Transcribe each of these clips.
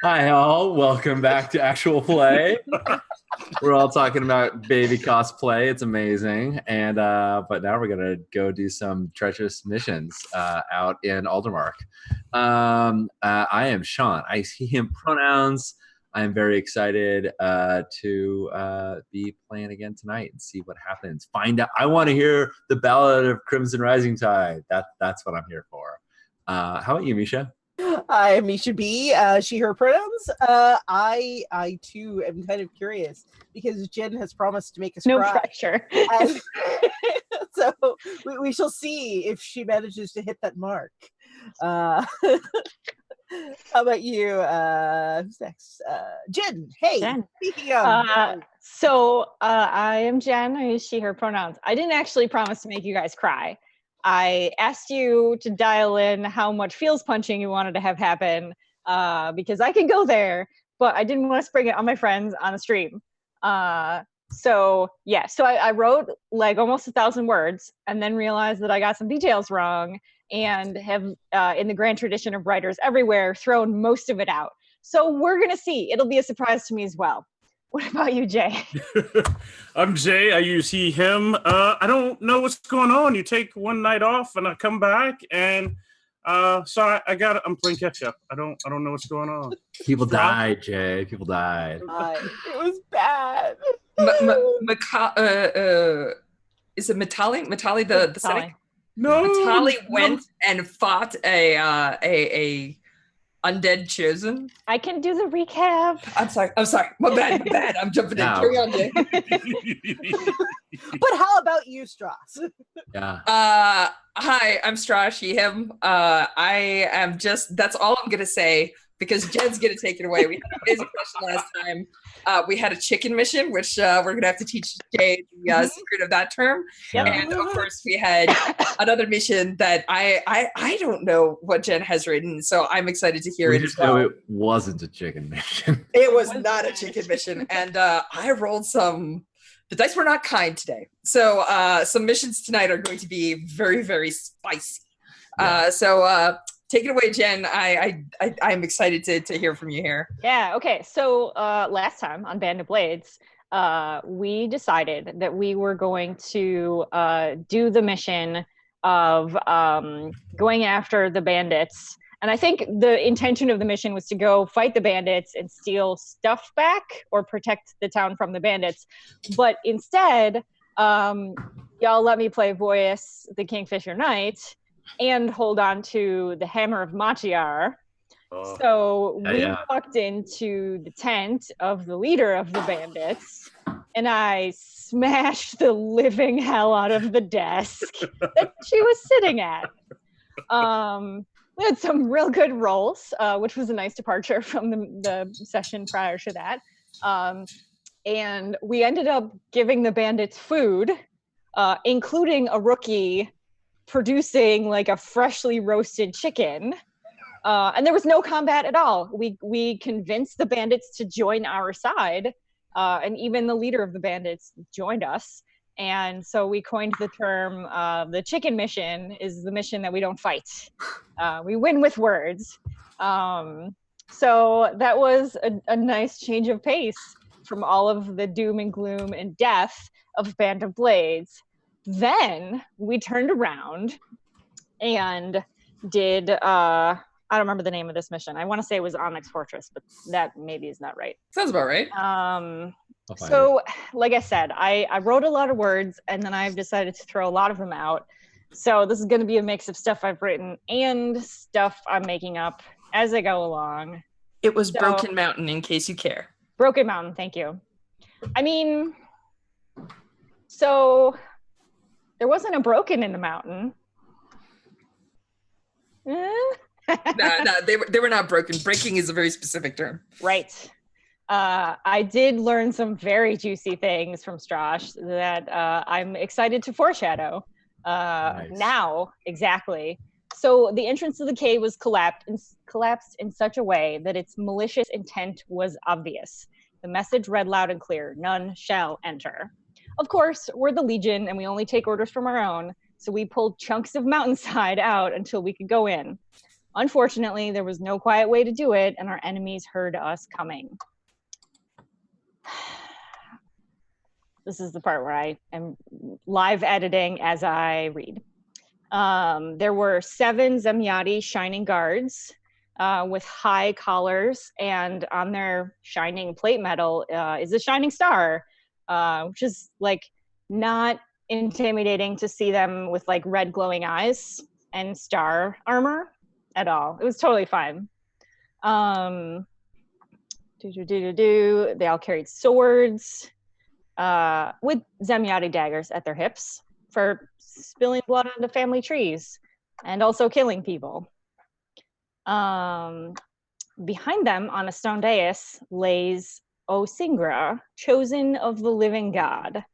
Hi, all. Welcome back to Actual Play. We're all talking about baby cosplay. It's amazing. And but now we're gonna go do some treacherous missions out in Aldermark. I am Sean. I see him pronouns. I am very excited to be playing again tonight and see what happens. Find out. I want to hear the Ballad of Crimson Rising Tide. That's what I'm here for. How about you, Misha? I'm Misha B, she, her pronouns. I too am kind of curious because Jen has promised to make us No cry. pressure. And so we shall see if she manages to hit that mark. How about you? Who's next? Jen. Hey. Jen. Speaking of. I am Jen. I use she, her pronouns. I didn't actually promise to make you guys cry. I asked you to dial in how much feels punching you wanted to have happen because I can go there, but I didn't want to spring it on my friends on the stream. So I wrote like almost 1,000 words and then realized that I got some details wrong and have, in the grand tradition of writers everywhere, thrown most of it out. So we're going to see. It'll be a surprise to me as well. What about you, Jay? I'm Jay. I use he, him. I don't know what's going on. You take one night off and I come back and I'm playing catch up. I don't know what's going on. People died, Jay. People died. It was bad. Is it Matali? Matali the cynic? No. Matali went and fought a undead chosen. I can do the recap. I'm sorry. My bad. I'm jumping in. Carry on, Jay. But how about you, Strauss? Yeah. Hi, I'm Strash, he, him. I am that's all I'm gonna say because Jen's gonna take it away. We had an amazing question last time. We had a chicken mission, which we're gonna have to teach Jay the secret of that term. Yep. And of course we had another mission that I don't know what Jen has written, so I'm excited to hear it as well. It wasn't a chicken mission. It was not a chicken mission, and I rolled the dice were not kind today. So some missions tonight are going to be very, very spicy. Yeah. So take it away, Jen. I'm excited to hear from you here. Yeah, okay. So last time on Band of Blades, we decided that we were going to do the mission of going after the bandits. And I think the intention of the mission was to go fight the bandits and steal stuff back or protect the town from the bandits. But instead, y'all let me play Voyus, the Kingfisher Knight, and hold on to the Hammer of Machiar. So we walked into the tent of the leader of the bandits, and I smashed the living hell out of the desk that she was sitting at. We had some real good rolls, which was a nice departure from the session prior to that. And we ended up giving the bandits food, including a rookie producing like a freshly roasted chicken. And there was no combat at all. We convinced the bandits to join our side, and even the leader of the bandits joined us. And so we coined the term, the chicken mission is the mission that we don't fight. We win with words. So that was a nice change of pace from all of the doom and gloom and death of Band of Blades. Then we turned around and did, I don't remember the name of this mission. I want to say it was Onyx Fortress, but that maybe is not right. Sounds about right. So, like I said, I wrote a lot of words and then I've decided to throw a lot of them out. So this is going to be a mix of stuff I've written and stuff I'm making up as I go along. It was Broken Mountain, in case you care. Broken Mountain, thank you. I mean, so there wasn't a broken in the mountain. No, they were not broken. Breaking is a very specific term. Right. I did learn some very juicy things from Strash that I'm excited to foreshadow now, exactly. So the entrance to the cave was collapsed in such a way that its malicious intent was obvious. The message read loud and clear, none shall enter. Of course, we're the Legion and we only take orders from our own, so we pulled chunks of mountainside out until we could go in. Unfortunately, there was no quiet way to do it, and our enemies heard us coming. This is the part where I am live editing as I read. There were 7 Zemyati shining guards with high collars, and on their shining plate metal is a shining star, which is like not intimidating to see them with like red glowing eyes and star armor at all. It was totally fine. They all carried swords with Zemyati daggers at their hips for spilling blood onto family trees and also killing people. Behind them on a stone dais lays Osingra, chosen of the living god.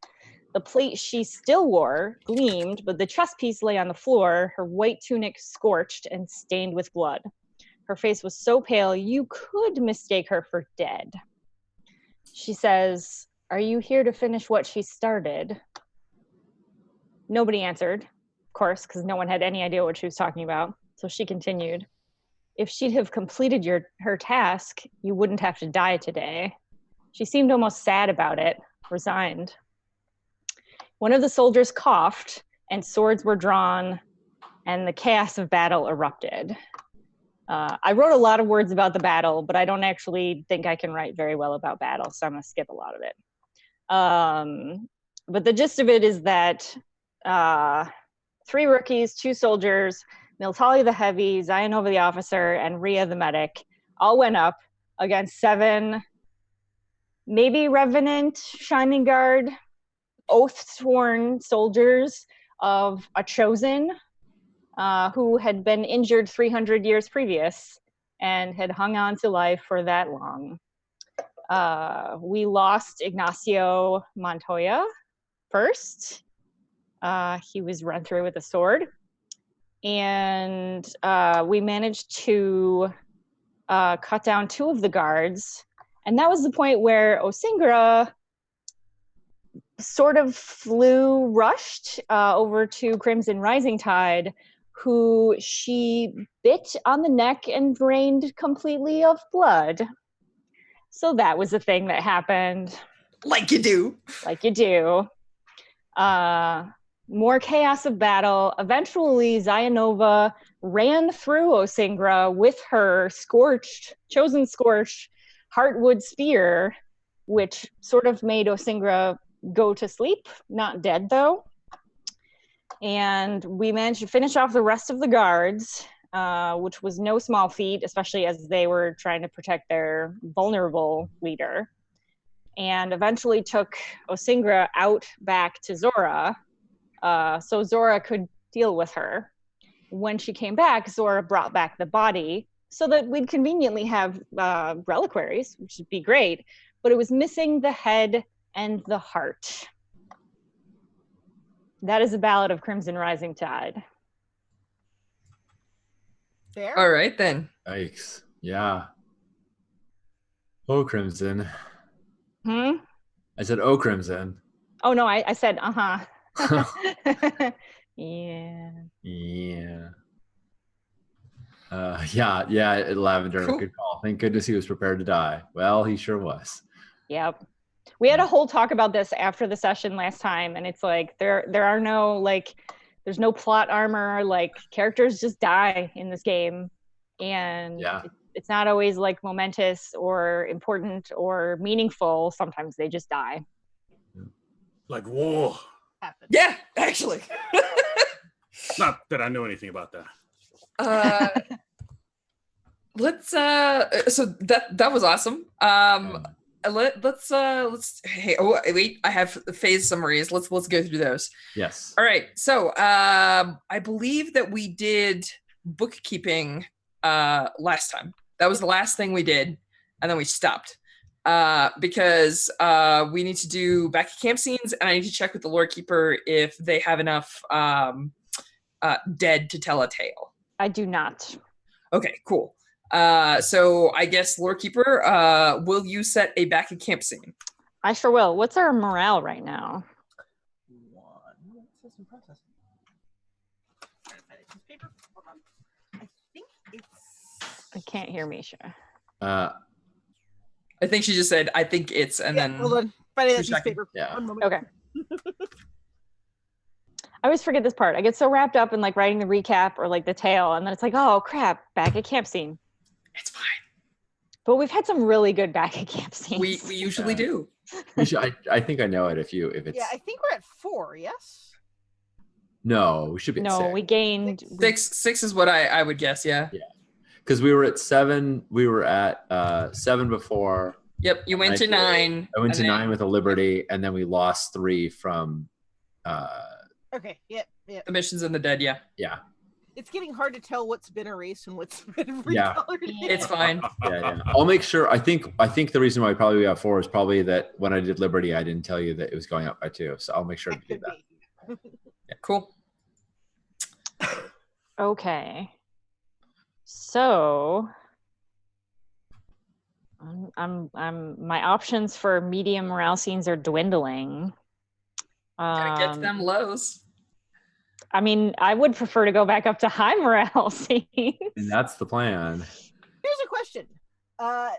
The plate she still wore gleamed, but the chest piece lay on the floor, her white tunic scorched and stained with blood. Her face was so pale you could mistake her for dead. She says, "Are you here to finish what she started?" Nobody answered, of course, because no one had any idea what she was talking about. So she continued, "If she'd have completed her task, you wouldn't have to die today." She seemed almost sad about it, resigned. One of the soldiers coughed, and swords were drawn, and the chaos of battle erupted. I wrote a lot of words about the battle, but I don't actually think I can write very well about battle, so I'm going to skip a lot of it. But the gist of it is that 3 rookies, 2 soldiers, Miltali the heavy, Zionova the officer, and Rhea the medic all went up against 7, maybe Revenant, Shining Guard, oath-sworn soldiers of a chosen who had been injured 300 years previous and had hung on to life for that long. We lost Ignacio Montoya first. He was run through with a sword. And we managed to cut down 2 of the guards. And that was the point where Osingra sort of rushed over to Crimson Rising Tide, who she bit on the neck and drained completely of blood. So that was the thing that happened. Like you do. Like you do. More chaos of battle. Eventually, Zionova ran through Osingra with her chosen scorched heartwood spear, which sort of made Osingra go to sleep, not dead though. And we managed to finish off the rest of the guards, which was no small feat, especially as they were trying to protect their vulnerable leader. And eventually took Osingra out back to Zora, so Zora could deal with her. When she came back, Zora brought back the body so that we'd conveniently have reliquaries, which would be great, but it was missing the head and the heart. That is a ballad of Crimson Rising Tide. Fair. All right, then. Yikes. Yeah. Oh, Crimson. Hmm? I said, oh, Crimson. Oh, no, I said, uh-huh. Yeah. Yeah. Yeah, Lavender. Cool. Good call. Thank goodness he was prepared to die. Well, he sure was. Yep. We had a whole talk about this after the session last time, and it's like there are no there's no plot armor, like characters just die in this game, and it's not always like momentous or important or meaningful. Sometimes they just die. Like war. Yeah, actually. Not that I know anything about that. Let's so that was awesome. Let's hey, oh wait, I have phase summaries. Let's go through those. Yes. All right. So I believe that we did bookkeeping last time. That was the last thing we did, and then we stopped. Because we need to do back at camp scenes, and I need to check with the lore keeper if they have enough dead to tell a tale. I do not. Okay, cool. So I guess lore keeper, will you set a back at camp scene? I sure will. What's our morale right now? 1. System processing. I think it's I can't hear Misha. Uh, I think she just said, I think it's, and then Hold on. Finding that 2 piece of seconds. paper. Yeah. One moment. Okay. I always forget this part. I get so wrapped up in like writing the recap or like the tale, and then it's like, oh crap, back at camp scene. It's fine. But we've had some really good back at camp scenes. We usually do. we should, I think I know it if it's. Yeah, I think we're at 4, yes? No, we should be at No, 6. we gained 6 is what I would guess, yeah. Because we were at 7. We were at 7 before. Yep, you went to 9. I went to and 9 with a Liberty, and then we lost 3 from. Okay, yep. the missions in the dead, yeah. Yeah. It's getting hard to tell what's been erased and what's been Yeah. recolored. It's fine. Yeah. I'll make sure. I think the reason why probably we got 4 is probably that when I did Liberty, I didn't tell you that it was going up by 2. So I'll make sure to do that. Yeah, cool. Okay. So I'm my options for medium morale scenes are dwindling. Gotta get to them lows. I mean, I would prefer to go back up to high morale scenes. And that's the plan. Here's a question. Can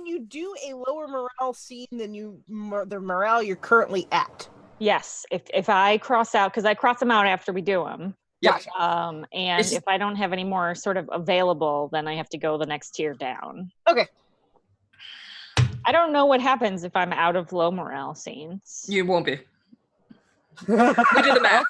you do a lower morale scene than the morale you're currently at? Yes, if I cross out, because I cross them out after we do them. Yeah. And if I don't have any more sort of available, then I have to go the next tier down. Okay. I don't know what happens if I'm out of low morale scenes. You won't be. We did the math.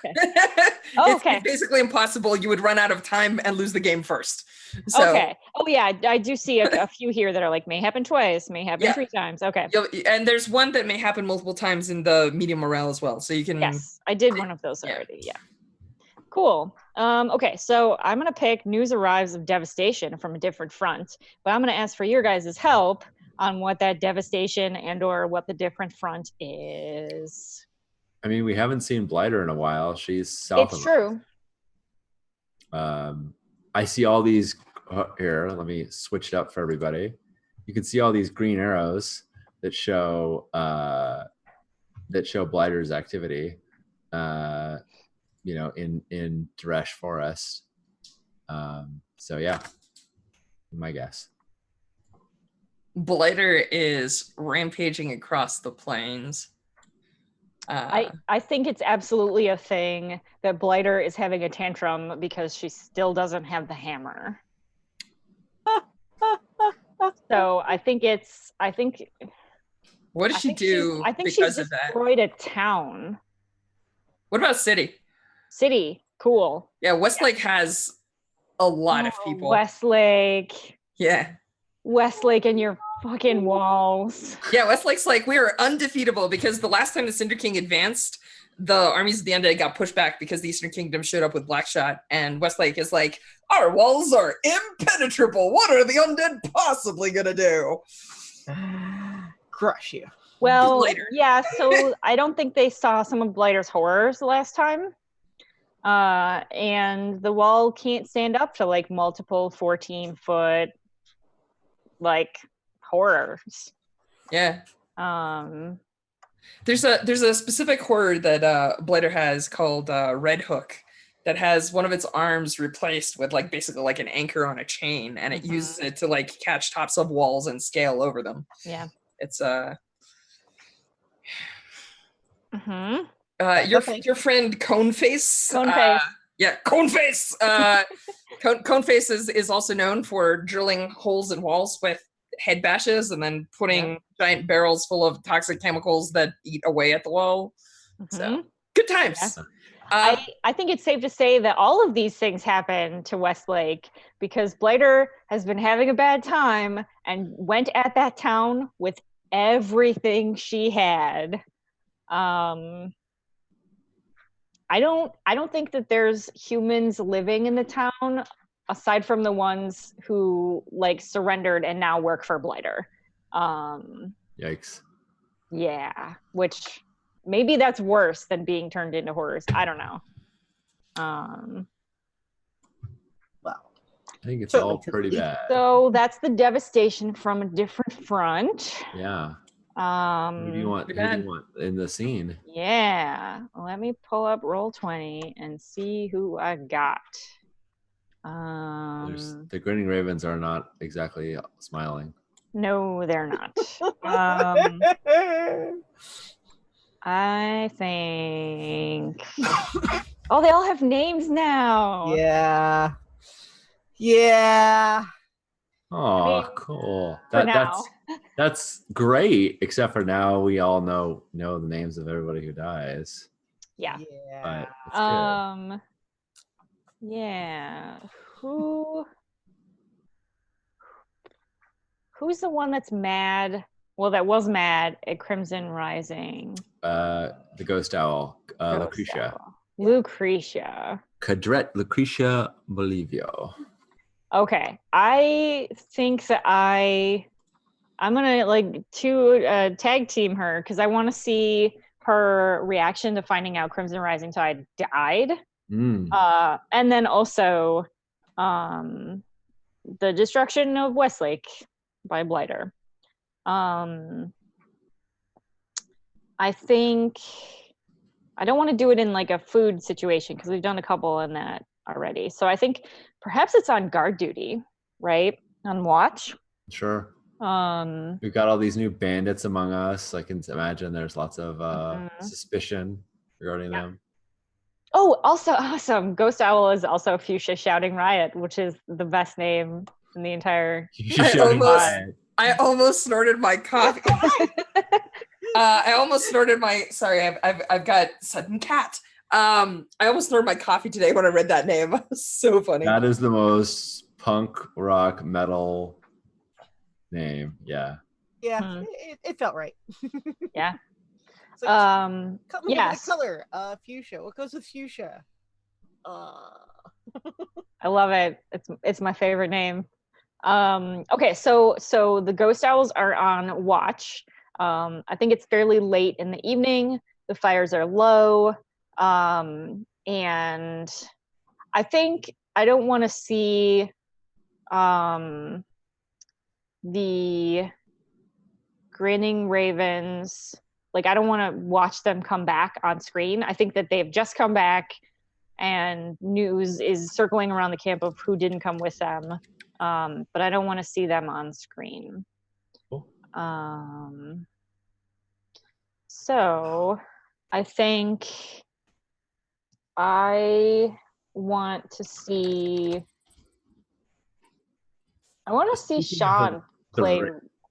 Okay. It's basically impossible. You would run out of time and lose the game first. So, okay. Oh yeah, I do see a few here that are like may happen twice, may happen 3 times. Okay. And there's one that may happen multiple times in the medium morale as well. So you can. Yes, I did one of those already. Yeah. Cool. Okay, so I'm gonna pick News Arrives of Devastation from a different front, but I'm gonna ask for your guys' help on what that devastation and/or what the different front is. I mean, we haven't seen Blighter in a while. She's south of It's true. I see all these here. Let me switch it up for everybody. You can see all these green arrows that show Blighter's activity. In Dresh Forest. So yeah, my guess. Blighter is rampaging across the plains. I think it's absolutely a thing that Blighter is having a tantrum because she still doesn't have the hammer. So what did she do? I think because she's of that? destroyed a town. What about City? City, cool. Yeah, Westlake has a lot of people. Westlake. Yeah. Westlake and your fucking walls. Yeah, Westlake's like, we are undefeatable because the last time the Cinder King advanced, the armies of the Undead got pushed back because the Eastern Kingdom showed up with Blackshot, and Westlake is like, our walls are impenetrable. What are the Undead possibly gonna do? Crush you. Well, Blighter. yeah, so I don't think they saw some of Blighter's horrors the last time. And the wall can't stand up to like multiple 14-foot like horrors. Yeah. There's a specific horror that Blighter has called Red Hook that has one of its arms replaced with like basically like an anchor on a chain, and it uses it to like catch tops of walls and scale over them. Yeah. It's Mm-hmm. Your friend Coneface. Coneface. Yeah, Coneface. Coneface is also known for drilling holes in walls with head bashes and then putting giant barrels full of toxic chemicals that eat away at the wall. Mm-hmm. So good times. Yeah. I think it's safe to say that all of these things happen to Westlake because Blighter has been having a bad time and went at that town with everything she had. I don't think that there's humans living in the town aside from the ones who like surrendered and now work for Blighter. Yikes. Yeah, which maybe that's worse than being turned into horrors. I don't know. Well, I think it's all pretty bad. So that's the devastation from a different front. Yeah. Who do you want in the scene? Yeah. Let me pull up Roll20 and see who I got. The grinning ravens are not exactly smiling. No, they're not. I think. Oh, they all have names now. Yeah. Yeah. Oh, cool. For now. That's great. Except for now, we all know the names of everybody who dies. Yeah. But it's good. Yeah. Who's the one that's mad? Well, that was mad at Crimson Rising. The ghost owl, Lucretia. Owl. Lucretia. Cadret Lucretia Bolivio. Okay, I think that I'm gonna tag team her because I want to see her reaction to finding out Crimson Rising Tide died. And then also the destruction of Westlake by Blighter. I think I don't want to do it in like a food situation because we've done a couple in that already. So I think perhaps it's on guard duty, right? On watch. Sure. We've got all these new bandits among us. I can imagine there's lots of suspicion regarding them. Oh, also awesome. Ghost Owl is also Fuchsia Shouting Riot, which is the best name in the entire. I almost snorted my coffee. I almost snorted my. Sorry, I've got sudden cat. I almost snorted my coffee today when I read that name. It was so funny. That is the most punk rock metal name. Yeah. Yeah, it felt right. Yeah. So, yes. The color, fuchsia. What goes with fuchsia? I love it. It's my favorite name. Okay, so the ghost owls are on watch. I think it's fairly late in the evening. The fires are low, and I think I don't want to see the grinning ravens. Like, I don't want to watch them come back on screen. I think that they've just come back and news is circling around the camp of who didn't come with them. But I don't want to see them on screen. Cool. So I think I want to see Sean play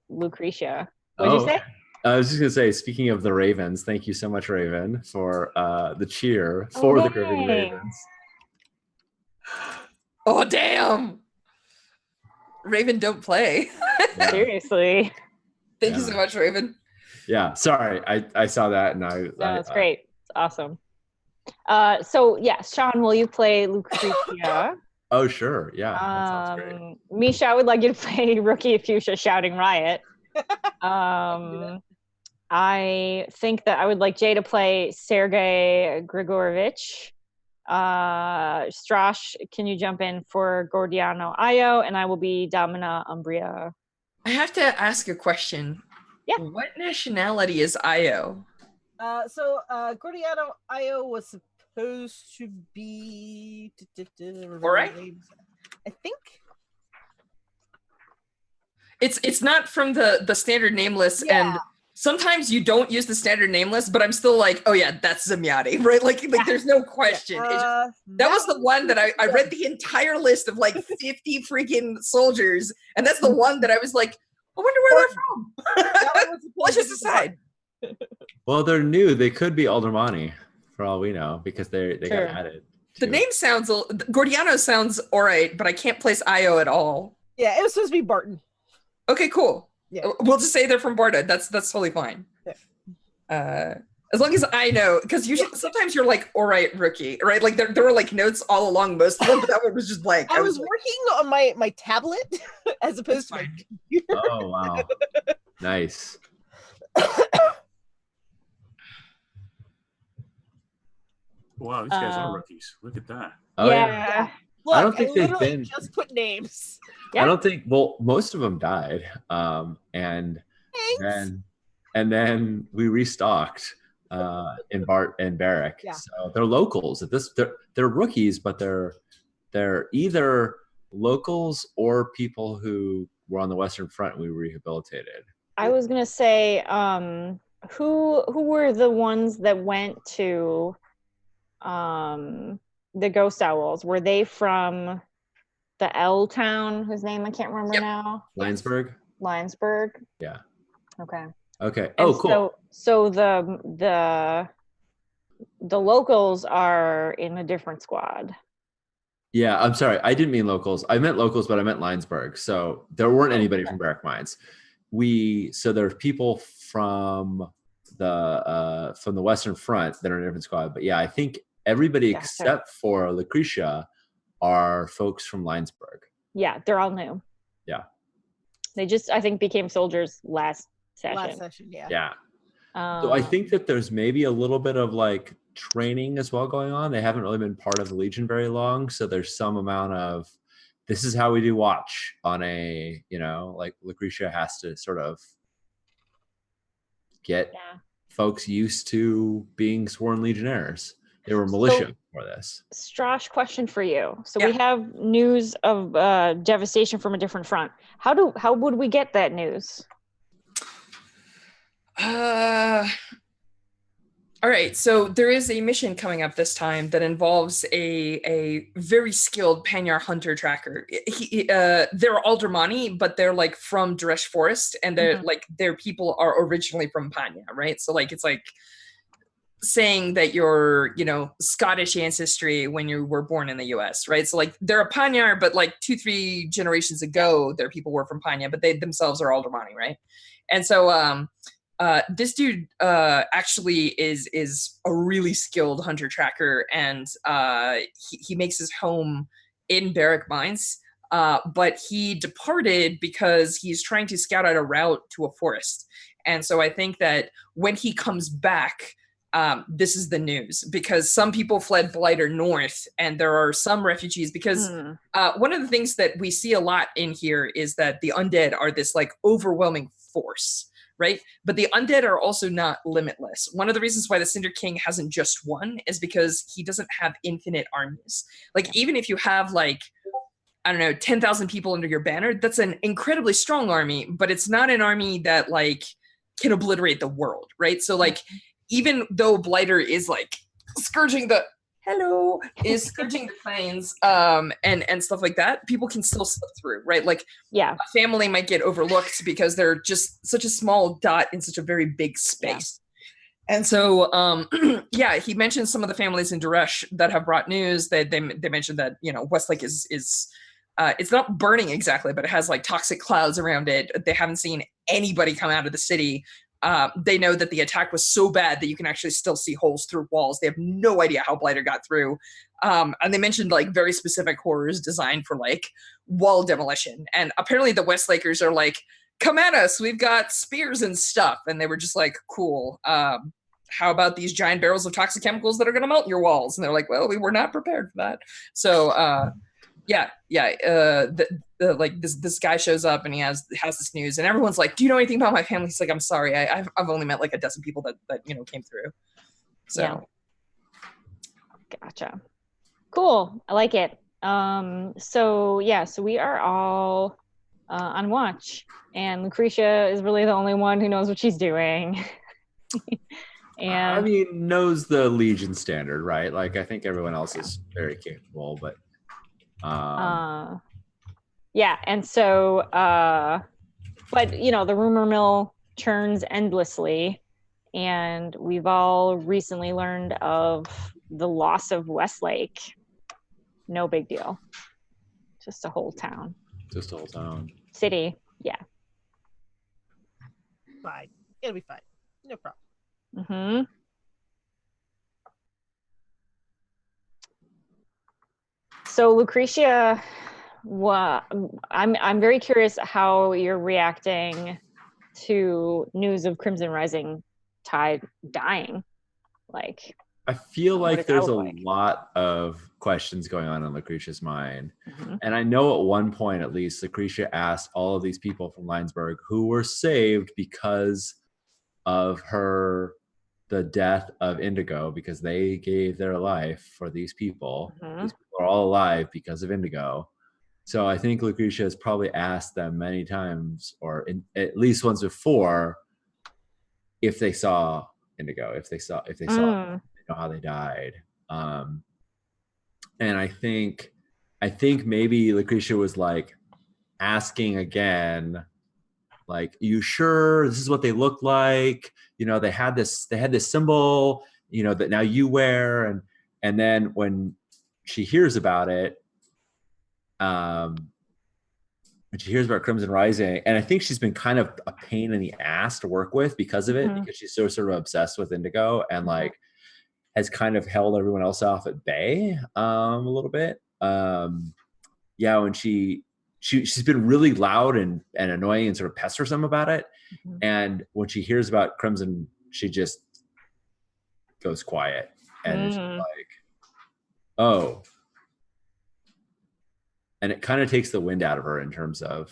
Lucretia. What did you say? I was just going to say, speaking of the Ravens, thank you so much, Raven, for the cheer for the Grinning Ravens. Oh, damn. Raven, don't play. Yeah. Seriously. Thank you so much, Raven. Yeah, sorry. I saw that and it's great. It's awesome. So, Sean, will you play Lucretia? Oh, sure. Yeah, that sounds great. Misha, I would like you to play Rookie Fuchsia Shouting Riot. I think that I would like Jay to play Sergei Grigorovich. Strash, can you jump in for Gordiano Io? And I will be Domina Umbria. I have to ask a question. Yeah. What nationality is Io? Gordiano Io was supposed to be. All right. I think it's not from the standard name list, and sometimes you don't use the standard name list, but I'm still like, oh yeah, that's Zamyati, right? Like there's no question. That was the one that I read the entire list of like 50 freaking soldiers, and that's the one that I was like, I wonder where they're from. Let's just decide. Well, they're new. They could be Aldermani, for all we know, because they got added. The name sounds, Gordiano sounds all right, but I can't place Io at all. Yeah, it was supposed to be Barton. Okay, cool. Yeah. We'll just say they're from Barton. That's totally fine. Yeah. As long as I know, because usually sometimes you're like, all right, rookie, right? Like there were like notes all along most of them, but that one was just blank. I was working on my tablet as opposed to my computer. Oh wow, nice. Wow, these guys are rookies. Look at that. Oh, yeah. Look, I don't think they've been. Just put names. Yeah. I don't think. Well, most of them died, and then we restocked in Bart and Barrack. Yeah. So they're locals. They're rookies, but they're they're either locals or people who were on the Western Front we rehabilitated. I was gonna say, who were the ones that went to the Ghost Owls? Were they from the L town whose name I can't remember now? Linesburg. Yeah. Okay. Okay. And oh, cool. So the locals are in a different squad. Yeah, I'm sorry. I didn't mean locals. I meant locals, but I meant Linesburg. So there weren't anybody from Barrack Mines. So there's people from the Western Front that are in a different squad. But yeah, I think everybody except for Lucretia are folks from Linesburg. Yeah, they're all new. Yeah. They just, I think, became soldiers last session. Yeah. Yeah. So I think that there's maybe a little bit of like training as well going on. They haven't really been part of the Legion very long. So there's some amount of, this is how we do watch on a, like Lucretia has to sort of get folks used to being sworn Legionnaires. They were militia for this. Strash, question for you. So we have news of devastation from a different front. How would we get that news? All right, so there is a mission coming up this time that involves a very skilled Panyar hunter tracker. They're Aldermani, but they're like from Dresh Forest, and they're like their people are originally from Panya, right? So like it's like saying that you're, Scottish ancestry when you were born in the US, right? So like they're a Panyar, but like 2-3 generations ago, their people were from Panya, but they themselves are Aldermani, right? And so this dude actually is a really skilled hunter tracker, and he makes his home in Barrack Mines, but he departed because he's trying to scout out a route to a forest. And so I think that when he comes back, this is the news, because some people fled Blighter north, and there are some refugees, because one of the things that we see a lot in here is that the undead are this like overwhelming force, right? But the undead are also not limitless. One of the reasons why the Cinder King hasn't just won is because he doesn't have infinite armies. Like even if you have like, I don't know, 10,000 people under your banner, that's an incredibly strong army, but it's not an army that like can obliterate the world, right? So like, even though Blighter is like scourging the plains and stuff like that, people can still slip through, right? Like a family might get overlooked because they're just such a small dot in such a very big space. And so he mentioned some of the families in Duresh that have brought news. They mentioned that Westlake is it's not burning exactly, but it has like toxic clouds around it. They haven't seen anybody come out of the city. They know that the attack was so bad that you can actually still see holes through walls. They have no idea how Blighter got through. And they mentioned like very specific horrors designed for like wall demolition. And apparently the Westlakers are like, come at us, we've got spears and stuff. And they were just like, cool. How about these giant barrels of toxic chemicals that are going to melt your walls? And they're like, well, we were not prepared for that. So like this guy shows up and he has this news, and everyone's like, do you know anything about my family? He's like, I'm sorry, I've only met like a dozen people that came through. So Gotcha. Cool. I like it. So we are all on watch, and Lucretia is really the only one who knows what she's doing. And I mean, knows the Legion standard, right? Like I think everyone else is very capable, but and so but the rumor mill churns endlessly, and we've all recently learned of the loss of Westlake. No big deal, just a whole town, city. Fine, it'll be fine, no problem. So Lucretia, I'm very curious how you're reacting to news of Crimson Rising Tide dying. Like, I feel like there's a lot of questions going on in Lucretia's mind. And I know at one point, at least, Lucretia asked all of these people from Linesburg who were saved because of the death of Indigo, because they gave their life for these people. These people are all alive because of Indigo. So I think Lucretia has probably asked them many times, or at least once before, if they saw Indigo, if they saw how they died. And I think maybe Lucretia was like asking again, like, you sure this is what they look like? You know, they had this symbol, you know, that now you wear, and then when she hears about it, when she hears about Crimson Rising, and I think she's been kind of a pain in the ass to work with because of it, because she's so sort of obsessed with Indigo and like has kind of held everyone else off at bay a little bit. Yeah, when she's been really loud and annoying and sort of pesters them about it. And when she hears about Crimson, she just goes quiet and she's like, oh. And it kind of takes the wind out of her in terms of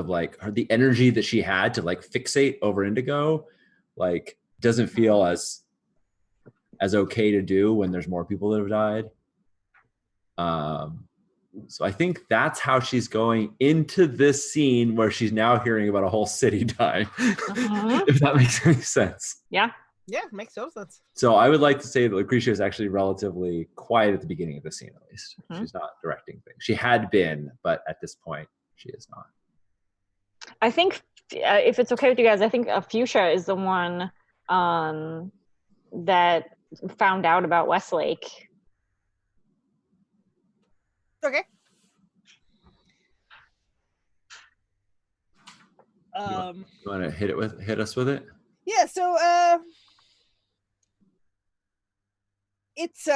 like the energy that she had to like fixate over Indigo, like doesn't feel as okay to do when there's more people that have died. So I think that's how she's going into this scene where she's now hearing about a whole city dying. If that makes any sense. Yeah. Yeah, makes no sense. So I would like to say that Lucretia is actually relatively quiet at the beginning of the scene, at least. She's not directing things. She had been, but at this point, she is not. I think, if it's okay with you guys, I think Fuchsia is the one that found out about Westlake. Okay. You want to hit us with it? Yeah, so it's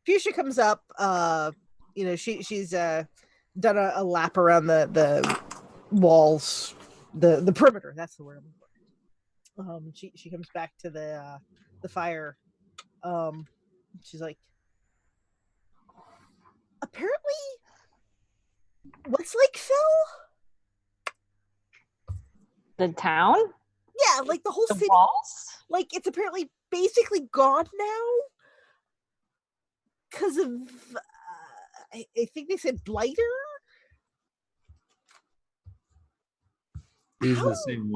Fuchsia comes up, you know, she's done a lap around the walls, the perimeter, that's the word. She comes back to the fire. She's like, apparently Westlake fell? The town? Yeah, like the whole The city. walls? Like it's apparently basically gone now because of I think they said blighter. She's the same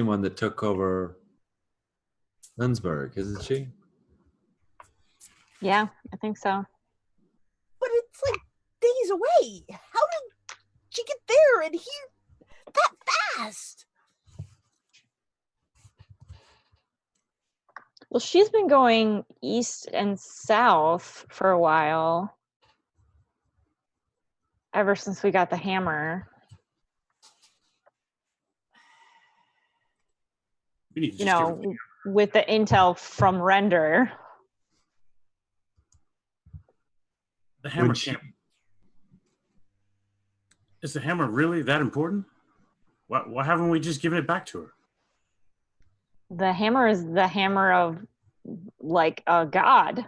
one that took over Lensburg, isn't she? Yeah, I think so. But it's like days away. How did she get there and here that fast? Well, she's been going east and south for a while. Ever since we got the hammer. You know, with the intel from Render. The hammer can't. Is the hammer really that important? Why haven't we just given it back to her? The hammer is the hammer of, like, a god.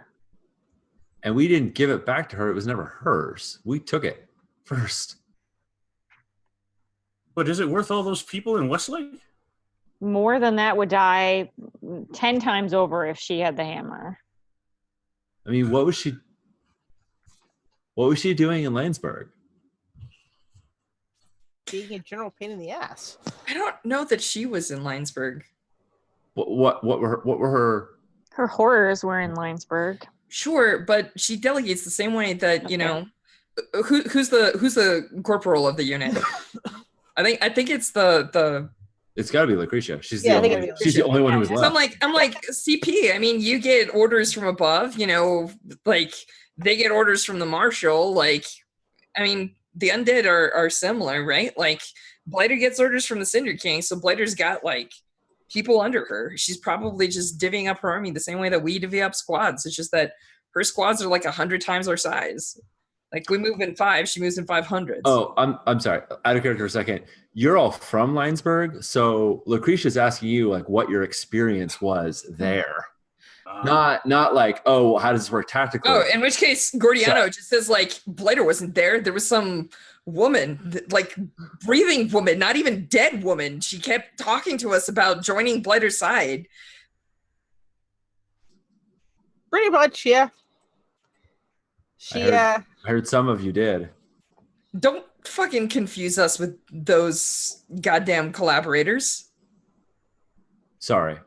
And we didn't give it back to her. It was never hers. We took it first. But is it worth all those people in Westlake? More than that would die 10 times over if she had the hammer. I mean, what was she doing in Landsberg? Being a general pain in the ass. I don't know that she was in Linesburg. What were her? Her horrors were in Linesburg. Sure, but she delegates the same way that you know. Who's the corporal of the unit? I think it's the. It's got to be Lucretia. She's the only one who was left. So I'm like CP. I mean, you get orders from above. You know, like they get orders from the marshal. Like, I mean, the undead are similar, right? Like Blighter gets orders from the Cinder King, so Blighter's got like people under her. She's probably just divvying up her army the same way that we divvy up squads. It's just that her squads are like 100 times our size. Like we move in 5, she moves in 500. Oh, I'm sorry. Out of character for a second. You're all from Linesburg, so Lucretia's asking you like what your experience was there. Not like, oh, how does this work tactically? Oh, in which case, Gordiano just says, like, Blighter wasn't there. There was some woman, like, breathing woman, not even dead woman. She kept talking to us about joining Blighter's side. Pretty much, yeah. I heard some of you did. Don't fucking confuse us with those goddamn collaborators. Sorry.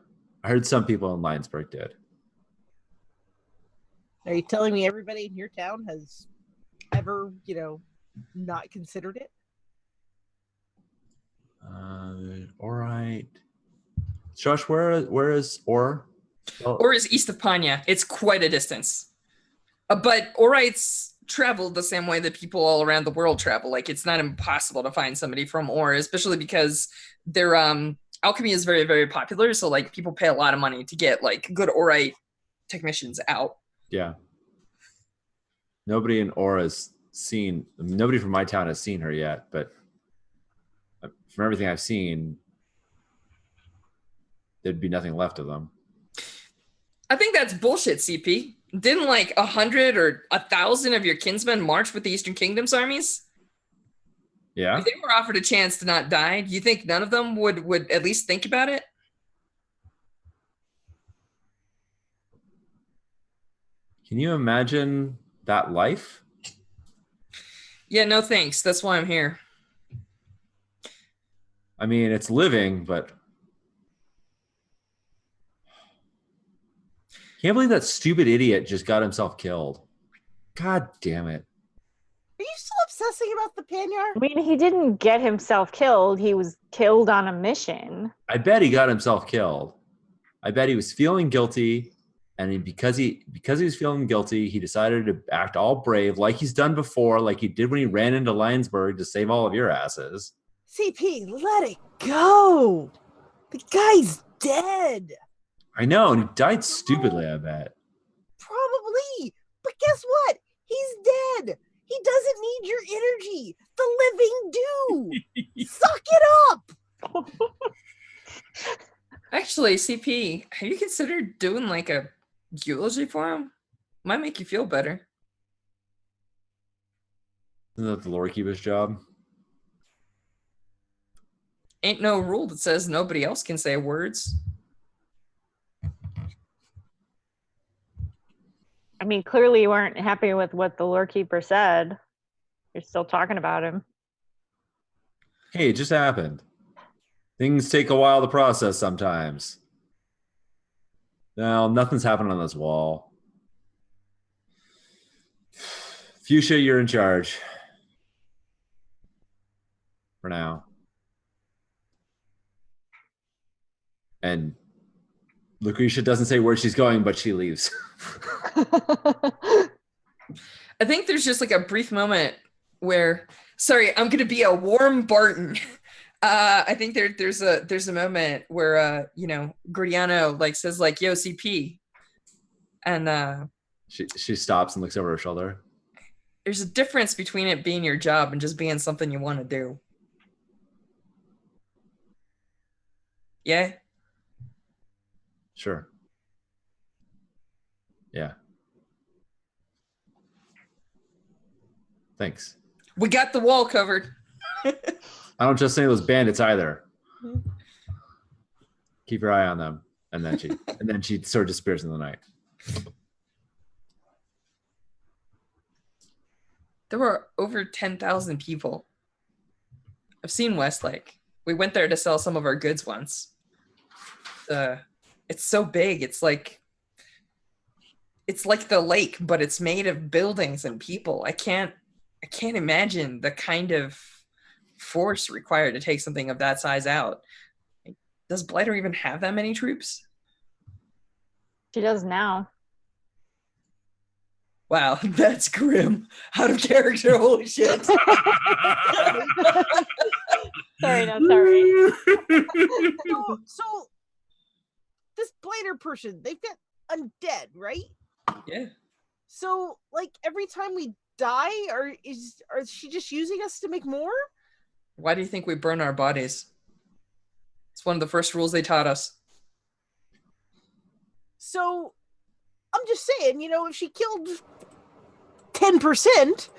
I heard some people in Lionsburg did. Are you telling me everybody in your town has ever, not considered it? All right. Josh, where is Or? Or is east of Panya. It's quite a distance. But Orites travel the same way that people all around the world travel. Like, it's not impossible to find somebody from Or, especially because their alchemy is very, very popular. So, like, people pay a lot of money to get, like, good Orite technicians out. Yeah. Nobody in Or has seen, nobody from my town has seen her yet, but from everything I've seen, there'd be nothing left of them. I think that's bullshit, CP. Didn't like 100 or 1,000 of your kinsmen march with the Eastern Kingdom's armies? Yeah. If they were offered a chance to not die, do you think none of them would at least think about it? Can you imagine that life? Yeah, no thanks. That's why I'm here. I mean, it's living, but can't believe that stupid idiot just got himself killed. God damn it. Are you still obsessing about the Panyar? I mean, he didn't get himself killed. He was killed on a mission. I bet he got himself killed. I bet he was feeling guilty, and because he was feeling guilty, he decided to act all brave, like he's done before, like he did when he ran into Lionsburg to save all of your asses. CP, let it go. The guy's dead. I know, and he died stupidly, I bet. Probably. But guess what? He's dead. He doesn't need your energy. The living do. Suck it up. Actually, CP, have you considered doing like a eulogy for him? Might make you feel better. Isn't that the lore keeper's job? Ain't no rule that says nobody else can say words. I mean, clearly you weren't happy with what the lore keeper said. You're still talking about him. Hey, it just happened. Things take a while to process sometimes. No, nothing's happened on this wall. Fuchsia, you're in charge. For now. And Lucretia doesn't say where she's going, but she leaves. I think there's just like a brief moment where, sorry, I'm gonna be a warm Barton. I think there's a moment where Gordiano like says like, "Yo, CP," and she stops and looks over her shoulder. There's a difference between it being your job and just being something you want to do. Yeah. Sure. Yeah. Thanks. We got the wall covered. I don't trust any of those bandits either. Keep your eye on them. And then she sort of disappears in the night. There were over 10,000 people. I've seen Westlake. We went there to sell some of our goods once. It's so big. It's like the lake, but it's made of buildings and people. I can't imagine the kind of force required to take something of that size out. Does Blighter even have that many troops? She does now. Wow, that's grim. Out of character, holy shit. Sorry, not sorry. So this Blighter person, they've got undead, right? Yeah. So, like, every time we die, or is she just using us to make more? Why do you think we burn our bodies? It's one of the first rules they taught us. So, I'm just saying, if she killed 10%,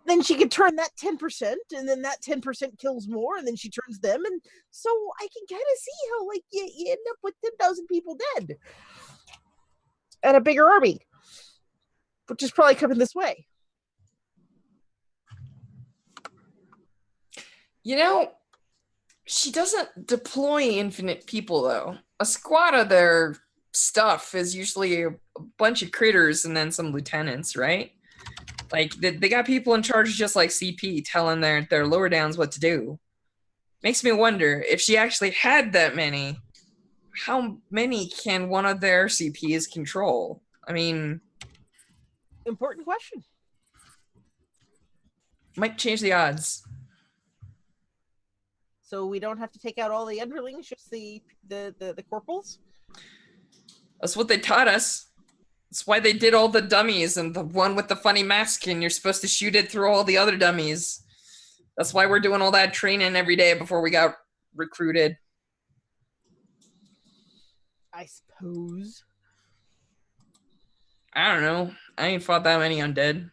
then she could turn that 10%, and then that 10% kills more, and then she turns them, and so I can kind of see how you end up with 10,000 people dead and a bigger army, which is probably coming this way. She doesn't deploy infinite people, though. A squad of their stuff is usually a bunch of critters and then some lieutenants, right? Like, they got people in charge just like CP telling their lower downs what to do. Makes me wonder, if she actually had that many, how many can one of their CPs control? I mean... Important question. Might change the odds. So we don't have to take out all the underlings, just the corporals? That's what they taught us. That's why they did all the dummies and the one with the funny mask, and you're supposed to shoot it through all the other dummies. That's why we're doing all that training every day before we got recruited. I suppose. I don't know. I ain't fought that many undead.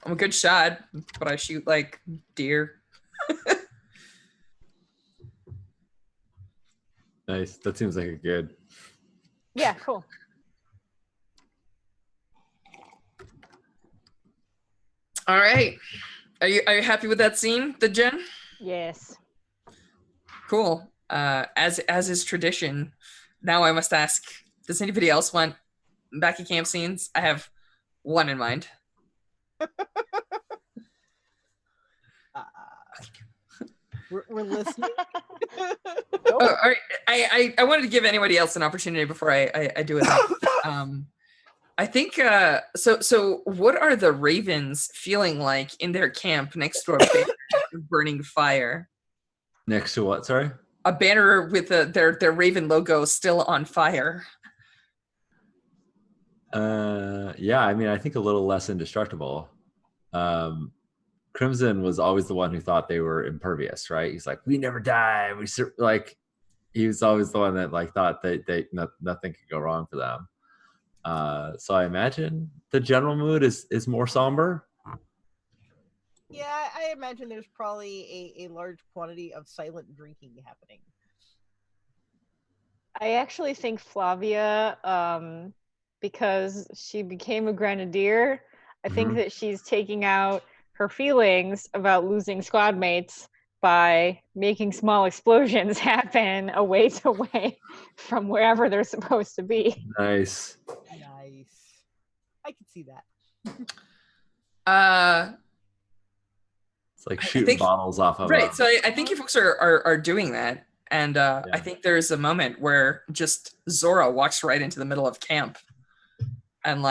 I'm a good shot, but I shoot like deer. Nice. That seems like a good. Yeah, cool. All right. Are you happy with that scene, the Jen? Yes. Cool. As is tradition, now I must ask, does anybody else want back at camp scenes? I have one in mind. We're listening. Oh, all right. I wanted to give anybody else an opportunity before I do it. I think so what are the ravens feeling like in their camp next to a banner burning fire? Next to what? Sorry? A banner with their raven logo still on fire. Yeah, I mean, I think a little less indestructible. Crimson was always the one who thought they were impervious, right? He's like, we never die. He was always the one that thought that nothing could go wrong for them. So I imagine the general mood is more somber. Yeah, I imagine there's probably a large quantity of silent drinking happening. I actually think Flavia, because she became a grenadier, I think that she's taking out her feelings about losing squad mates by making small explosions happen a ways away from wherever they're supposed to be. Nice. I can see that. It's like shooting bottles off of right. So I think you folks are doing that. And Yeah. I think there's a moment where just Zora walks right into the middle of camp and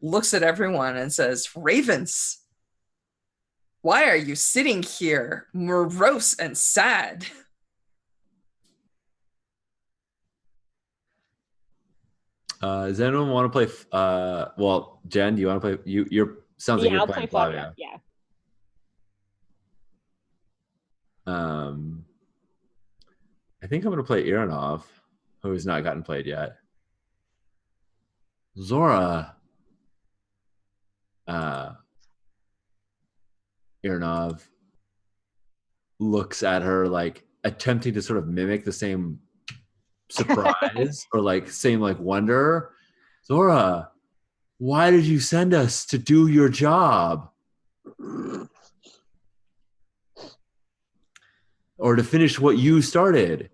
looks at everyone and says, Ravens, why are you sitting here morose and sad? Does anyone want to play? Well, Jen, do you want to play? You're sounds like you're I'll playing play Flavia. Yeah. I think I'm going to play Iranov, who has not gotten played yet. Zora. Iranov looks at her attempting to sort of mimic the same surprise or same wonder. Zora, why did you send us to do your job? Or to finish what you started?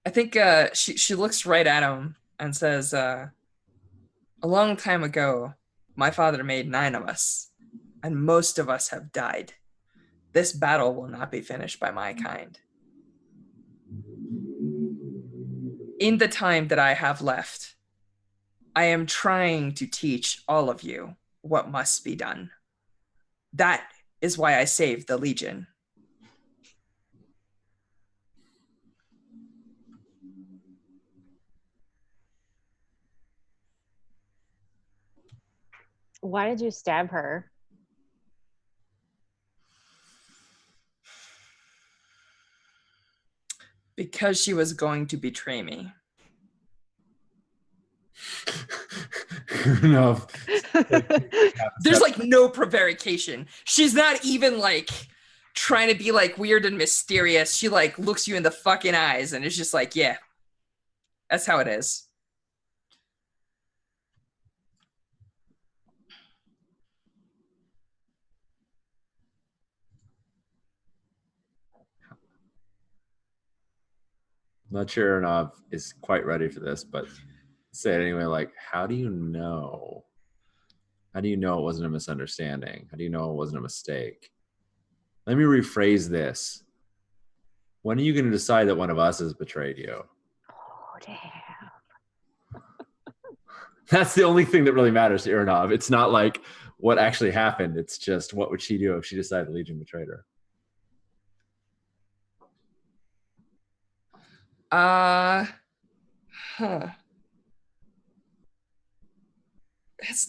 I think she looks right at him and says, a long time ago, my father made 9 of us, and most of us have died. This battle will not be finished by my kind. In the time that I have left, I am trying to teach all of you what must be done. That is why I saved the Legion. Why did you stab her? Because she was going to betray me. No. There's like no prevarication. She's not even like trying to be like weird and mysterious. She like looks you in the fucking eyes and is just like, yeah, that's how it is. I'm not sure Arnav is quite ready for this, but say it anyway. Like, how do you know? How do you know it wasn't a misunderstanding? How do you know it wasn't a mistake? Let me rephrase this. When are you going to decide that one of us has betrayed you? Oh, damn. That's the only thing that really matters to Iranov. It's not like what actually happened. It's just what would she do if she decided Legion betrayed her?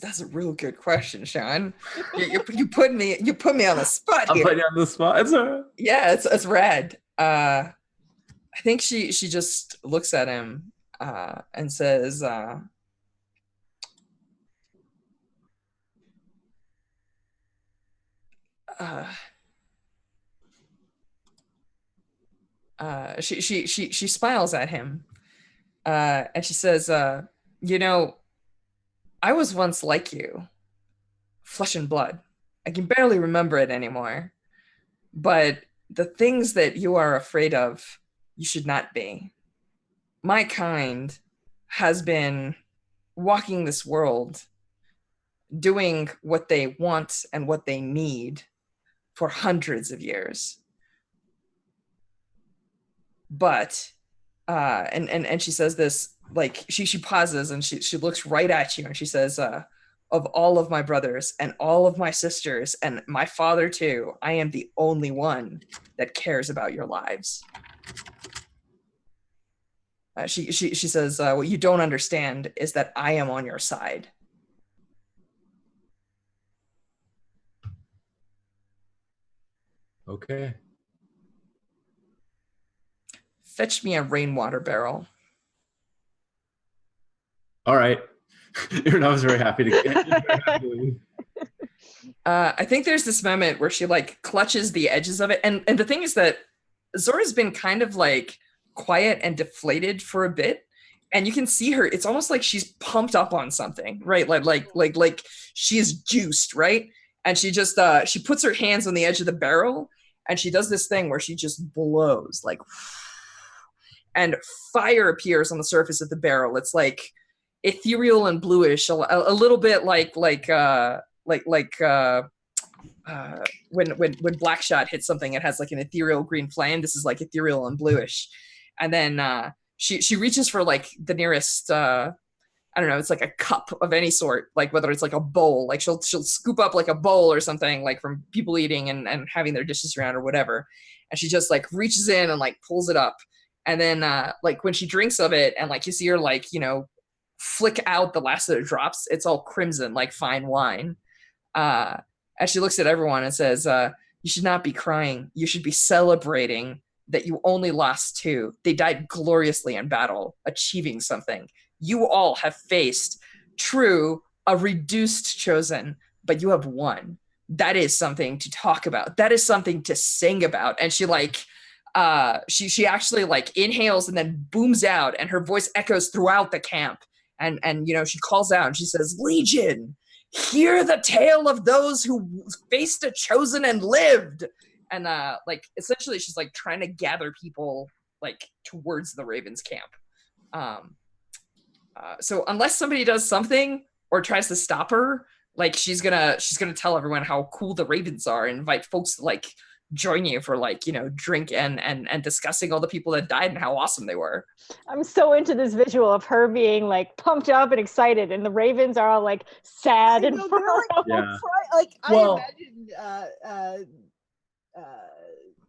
That's a real good question, Sean. You put me on the spot here. I'm putting you on the spot. It's all right. Yeah, it's rad. I think she just looks at him and says, she smiles at him, and she says, you know, I was once like you, flesh and blood. I can barely remember it anymore. But the things that you are afraid of, you should not be. My kind has been walking this world, doing what they want and what they need for hundreds of years. But and she says this, like she pauses and she looks right at you and she says, of all of my brothers and all of my sisters and my father too, I am the only one that cares about your lives. She says, what you don't understand is that I am on your side. Okay. Fetch me a rainwater barrel. All right. Iranov is very happy to get. I think there's this moment where she like clutches the edges of it. And the thing is that Zora's been kind of like quiet and deflated for a bit. And you can see her, it's almost like she's pumped up on something, right? Like she's juiced, right? And she just she puts her hands on the edge of the barrel and she does this thing where she just blows like, and fire appears on the surface of the barrel. It's like ethereal and bluish, a little bit like when Blackshot hits something, it has like an ethereal green flame. This is like ethereal and bluish. And then she reaches for like the nearest I don't know, it's like a cup of any sort, like whether it's like a bowl, like she'll scoop up like a bowl or something, like from people eating and having their dishes around or whatever. And she just like reaches in and like pulls it up. And then like when she drinks of it and like you see her like, you know, flick out the last of the drops, it's all crimson like fine wine. As she looks at everyone and says, you should not be crying. You should be celebrating that you only lost two. They died gloriously in battle, achieving something. You all have faced, true, a reduced chosen, but you have won. That is something to talk about. That is something to sing about. And she like, she actually like inhales and then booms out and her voice echoes throughout the camp. And you know, she calls out and she says, Legion, hear the tale of those who faced a chosen and lived. And like essentially she's like trying to gather people like towards the Ravens camp. So unless somebody does something or tries to stop her, like she's gonna tell everyone how cool the Ravens are and invite folks to like join you for like, you know, drink and discussing all the people that died and how awesome they were. I'm so into this visual of her being like pumped up and excited, and the Ravens are all like sad and Yeah. I imagine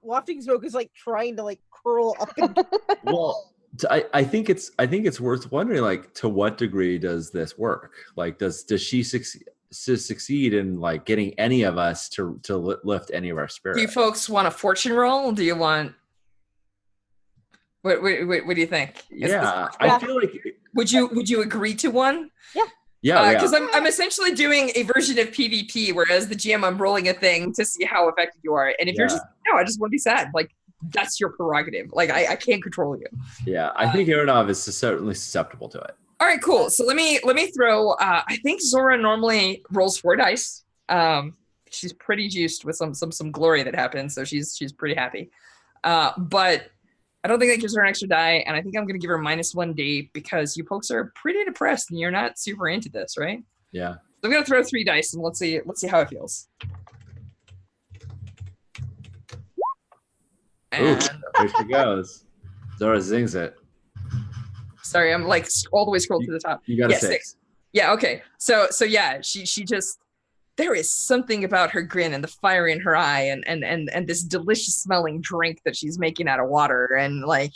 Wafting Smoke is like trying to like curl up. Well, I think it's worth wondering, like, to what degree does this work? Like, does she succeed in like getting any of us to lift any of our spirits? Do you folks want a fortune roll? Do you want? What do you think? I feel like. Would you agree to one? Yeah. Because I'm essentially doing a version of PvP, whereas the GM I'm rolling a thing to see how effective you are, and if you're just no, I just want to be sad. Like that's your prerogative. Like I can't control you. Yeah, I think Aronov is certainly susceptible to it. All right, cool. So let me throw. I think Zora normally rolls 4 dice. She's pretty juiced with some glory that happens, so she's pretty happy. But I don't think that gives her an extra die, and I think I'm going to give her -1 day because you folks are pretty depressed and you're not super into this, right? Yeah. So I'm going to throw 3 dice and let's see how it feels. And there she goes. Zora zings it. Sorry, I'm like all the way scrolled to the top. You got a 6. Yeah, okay. So yeah, she just, there is something about her grin and the fire in her eye and this delicious smelling drink that she's making out of water, and like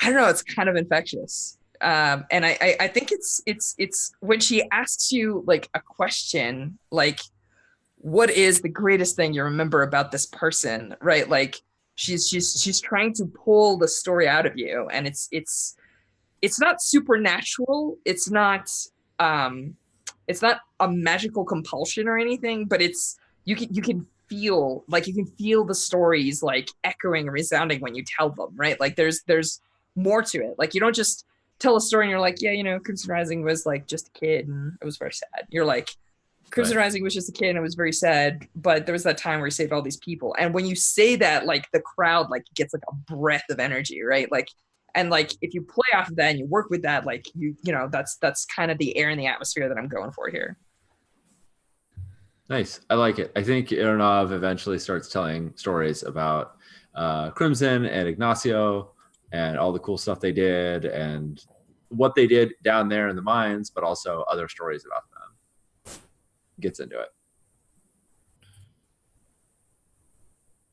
I don't know, it's kind of infectious. And I think it's when she asks you like a question like, what is the greatest thing you remember about this person, right? Like she's trying to pull the story out of you, and it's not supernatural, it's not a magical compulsion or anything, but it's you can feel the stories like echoing and resounding when you tell them, right? Like there's more to it. Like you don't just tell a story and you're like, yeah, you know, Crimson Rising was like just a kid and it was very sad. You're like, Crimson Rising was just a kid and it was very sad, but there was that time where he saved all these people. And when you say that, like the crowd like gets like a breath of energy, right? Like, and like if you play off of that and you work with that, like you know, that's kind of the air and the atmosphere that I'm going for here. Nice. I like it. I think Ironov eventually starts telling stories about Crimson and Ignacio and all the cool stuff they did and what they did down there in the mines, but also other stories about them. Gets into it.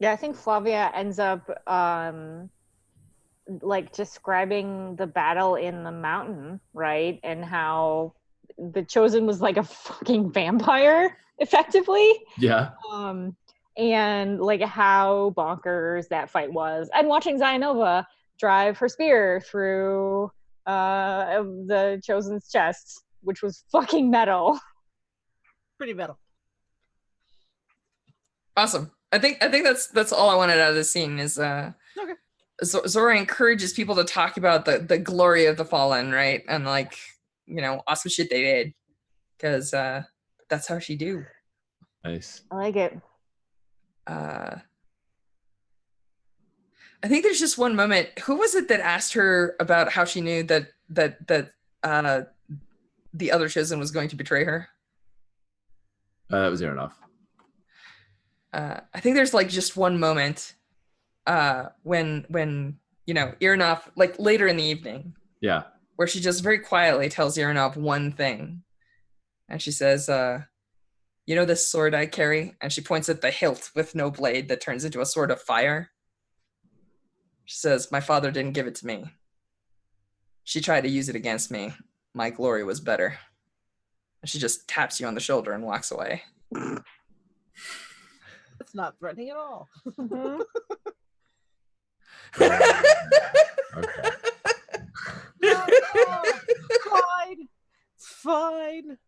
Yeah, I think Flavia ends up like describing the battle in the mountain, right? And how the Chosen was like a fucking vampire, effectively. Yeah. And like how bonkers that fight was. And watching Zionova drive her spear through the Chosen's chest, which was fucking metal. Pretty metal. Awesome. I think that's all I wanted out of this scene is okay. Zora encourages people to talk about the glory of the fallen, right? And like, you know, awesome shit they did. Because that's how she do. Nice. I like it. I think there's just one moment. Who was it that asked her about how she knew that the other Chosen was going to betray her? That was Aronov. I think there's like just one moment when you know Ironov, like later in the evening, where she just very quietly tells Ironov one thing, and she says, "You know this sword I carry?" And she points at the hilt with no blade that turns into a sword of fire. She says, "My father didn't give it to me. She tried to use it against me. My glory was better." And she just taps you on the shoulder and walks away. It's not threatening at all. Okay. No, fine. Fine.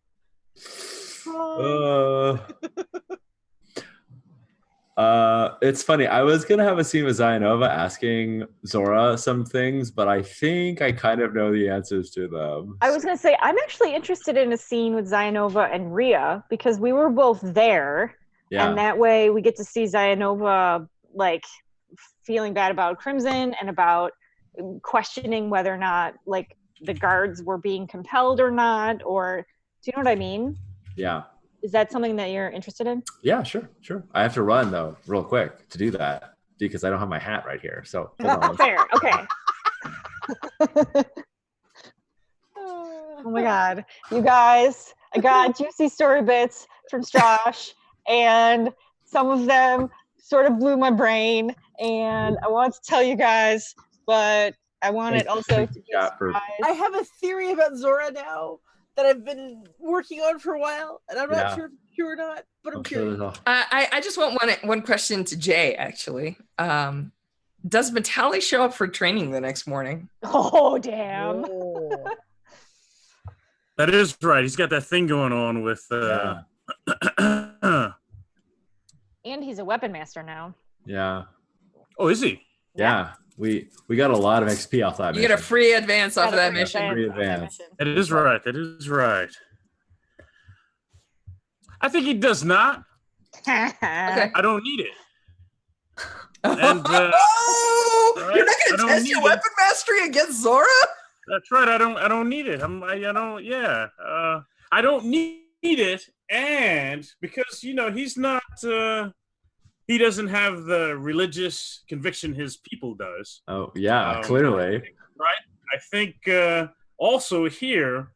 It's funny. I was gonna have a scene with Zionova asking Zora some things, but I think I kind of know the answers to them. I was gonna say I'm actually interested in a scene with Zionova and Rhea because we were both there, and that way we get to see Zionova like feeling bad about Crimson and about questioning whether or not like the guards were being compelled or not, or do you know what I mean? Yeah. Is that something that you're interested in? Yeah, sure. I have to run though, real quick to do that because I don't have my hat right here. So hold on. Fair. Okay. Oh my God, you guys! I got juicy story bits from Strash, and some of them sort of blew my brain. And I want to tell you guys, but I want it also to be a surprise. I have a theory about Zora now that I've been working on for a while, and I'm not sure if it's true or not, but I'm curious. I just want one question to Jay, actually. Does Metalli show up for training the next morning? Oh, damn. Oh. That is right. He's got that thing going on with. Yeah. And he's a weapon master now. Yeah. Oh, is he? Yeah. We got a lot of XP off that You mission. get a free advance off of that free mission. Free advance off that advance. mission. That is right. That is right. I think he does not. Okay. I don't need it. And, oh, right? you're not I going to don't test need your it. weapon mastery against Zora? That's right. I don't need it. I don't need it. And because, he's not, he doesn't have the religious conviction his people does. Oh, yeah, clearly. Right. I think also here,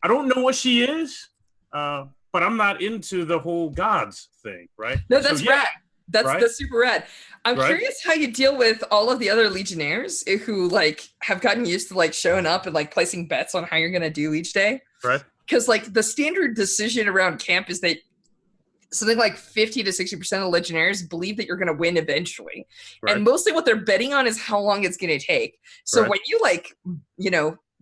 I don't know what she is, but I'm not into the whole gods thing, right? No, that's rad. That's right? that's super rad. I'm Right? curious how you deal with all of the other Legionnaires who like have gotten used to like showing up and like placing bets on how you're gonna do each day. Right. Because like the standard decision around camp is that something like 50 to 60% of Legionnaires believe that you're gonna win eventually. Right. And mostly what they're betting on is how long it's gonna take. So Right. when you like,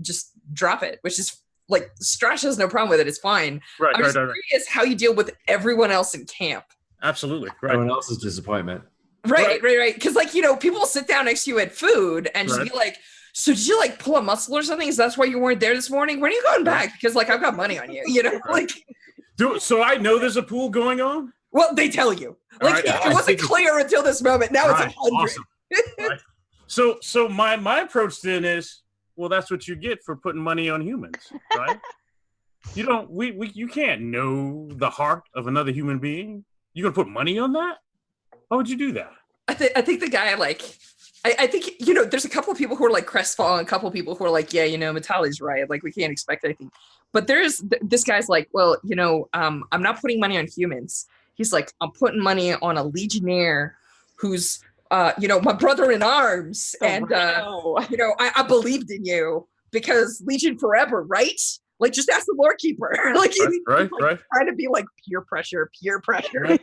just drop it, which is like Strash has no problem with it, it's fine. Right. I'm just curious how you deal with everyone else in camp. Absolutely. Right. Everyone else's disappointment. Right. Because like, people will sit down next to you at food and just Right. be like, so did you like pull a muscle or something? Is that why you weren't there this morning? When are you going back? Because like, I've got money on you, Right. like, So I know there's a pool going on? well, they tell you. Like, All right. it wasn't clear until this moment. Now Right. it's 100. Awesome. Right. So my approach then is, well, that's what you get for putting money on humans, right? You can't know the heart of another human being. You gonna put money on that? Why would you do that? I think the guy, like, I think, there's a couple of people who are like crestfallen, a couple of people who are like, yeah, Metalli's right. Like, we can't expect anything. But this guy's like, well, I'm not putting money on humans. He's like, I'm putting money on a Legionnaire who's, my brother in arms. And, I believed in you because Legion forever, right? Like, just ask the Lord Keeper. Like, Right. trying to be like peer pressure. Right.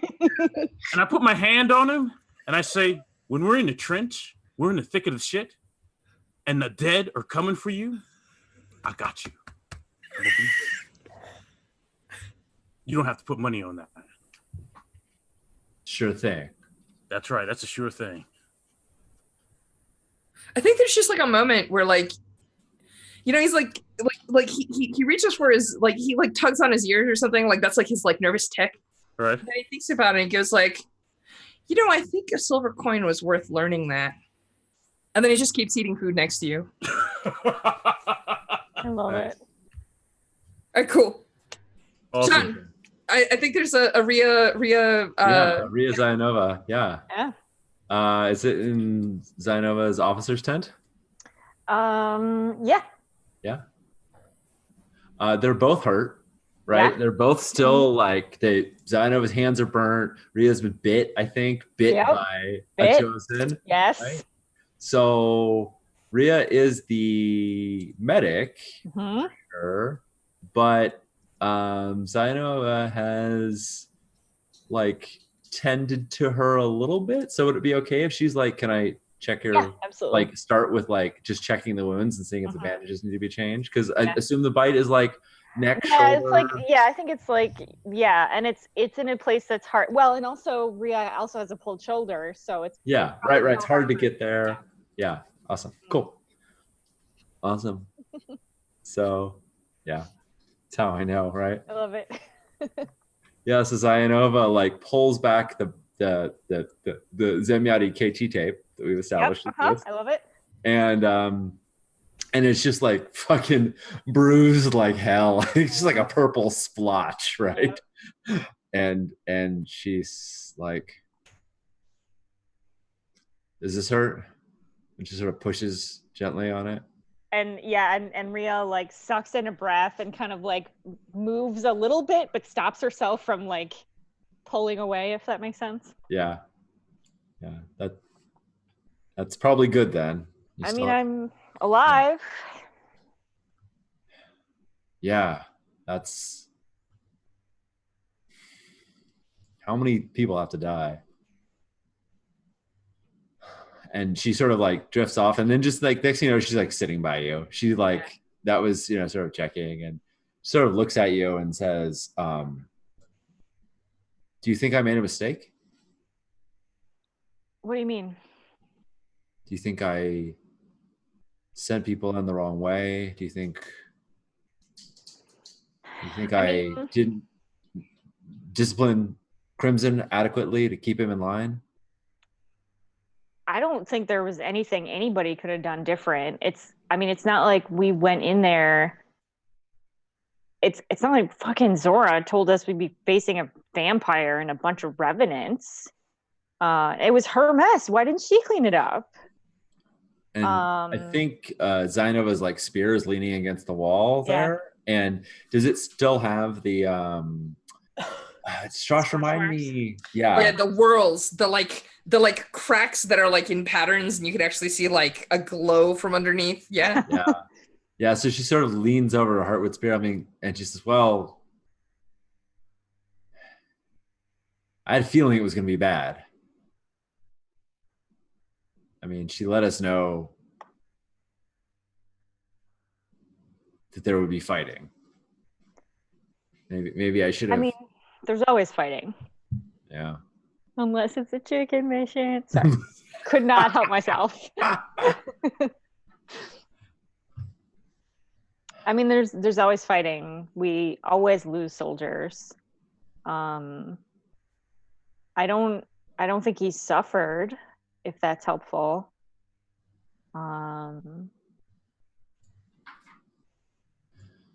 And I put my hand on him and I say, when we're in the trench, we're in the thick of the shit, and the dead are coming for you, I got you. I'm gonna be there. You don't have to put money on that. Sure thing. That's right. That's a sure thing. I think there's just like a moment where like, he's like he reaches for his, like, he like tugs on his ears or something, like that's like his like nervous tick. Right. And then he thinks about it and he goes like, I think a silver coin was worth learning that. And then he just keeps eating food next to you. I love Nice. it. All right, cool. Awesome. John, I think there's a Rhea Rhea Zayanova. Yeah. Yeah. Is it in Zayanova's officer's tent? Yeah. Yeah. They're both hurt, right? Yeah. They're both still like Zayanova's hands are burnt. Rhea's been bit Yep. by Bit. a chosen. Yes. Right? So Rhea is the medic, hmm sure, but Zayanova has like tended to her a little bit. So would it be okay if she's like, can I check your Yeah, absolutely. like start with like just checking the wounds and seeing if the Mhm. bandages need to be changed? Because I Yeah. assume the bite is like neck, Yeah, shoulder. it's like I think it's like and it's in a place that's hard. Well, and also Rhea also has a pulled shoulder, so it's Yeah, right. It's hard to get there. Yeah, awesome, cool, awesome. So, yeah, that's how I know, right? I love it. Yeah, so Zayanova like pulls back the Zemyati KT tape that we've established, Yep, with, I love it. and it's just like fucking bruised like hell. It's just like a purple splotch, right? And she's like, "Does this hurt?" And she sort of pushes gently on it. And and Rhea like sucks in a breath and kind of like moves a little bit, but stops herself from like pulling away, if that makes sense. Yeah, that's probably good then. You I still- mean, I'm alive. yeah, that's how many people have to die. and she sort of like drifts off, and then just like next thing you know, she's like sitting by you. She like that was sort of checking, and sort of looks at you and says, "Do you think I made a mistake? What do you mean? Do you think I sent people in the wrong way? Do you think I didn't discipline Crimson adequately to keep him in line?" I don't think there was anything anybody could have done different. It's not like we went in there. It's not like fucking Zora told us we'd be facing a vampire and a bunch of revenants. It was her mess. Why didn't she clean it up? And I think Zainova's like spear is leaning against the wall there. And does it still have the Josh, remind me. Yeah. Oh, yeah, the whorls, the cracks that are like in patterns, and you can actually see like a glow from underneath. Yeah. Yeah. So she sort of leans over to Heartwood Spear. And she says, "Well, I had a feeling it was going to be bad. I mean, she let us know that there would be fighting. Maybe I should have." There's always fighting. Yeah. Unless it's a chicken mission. Sorry. Could not help myself. There's always fighting. We always lose soldiers. I don't think he suffered, if that's helpful. I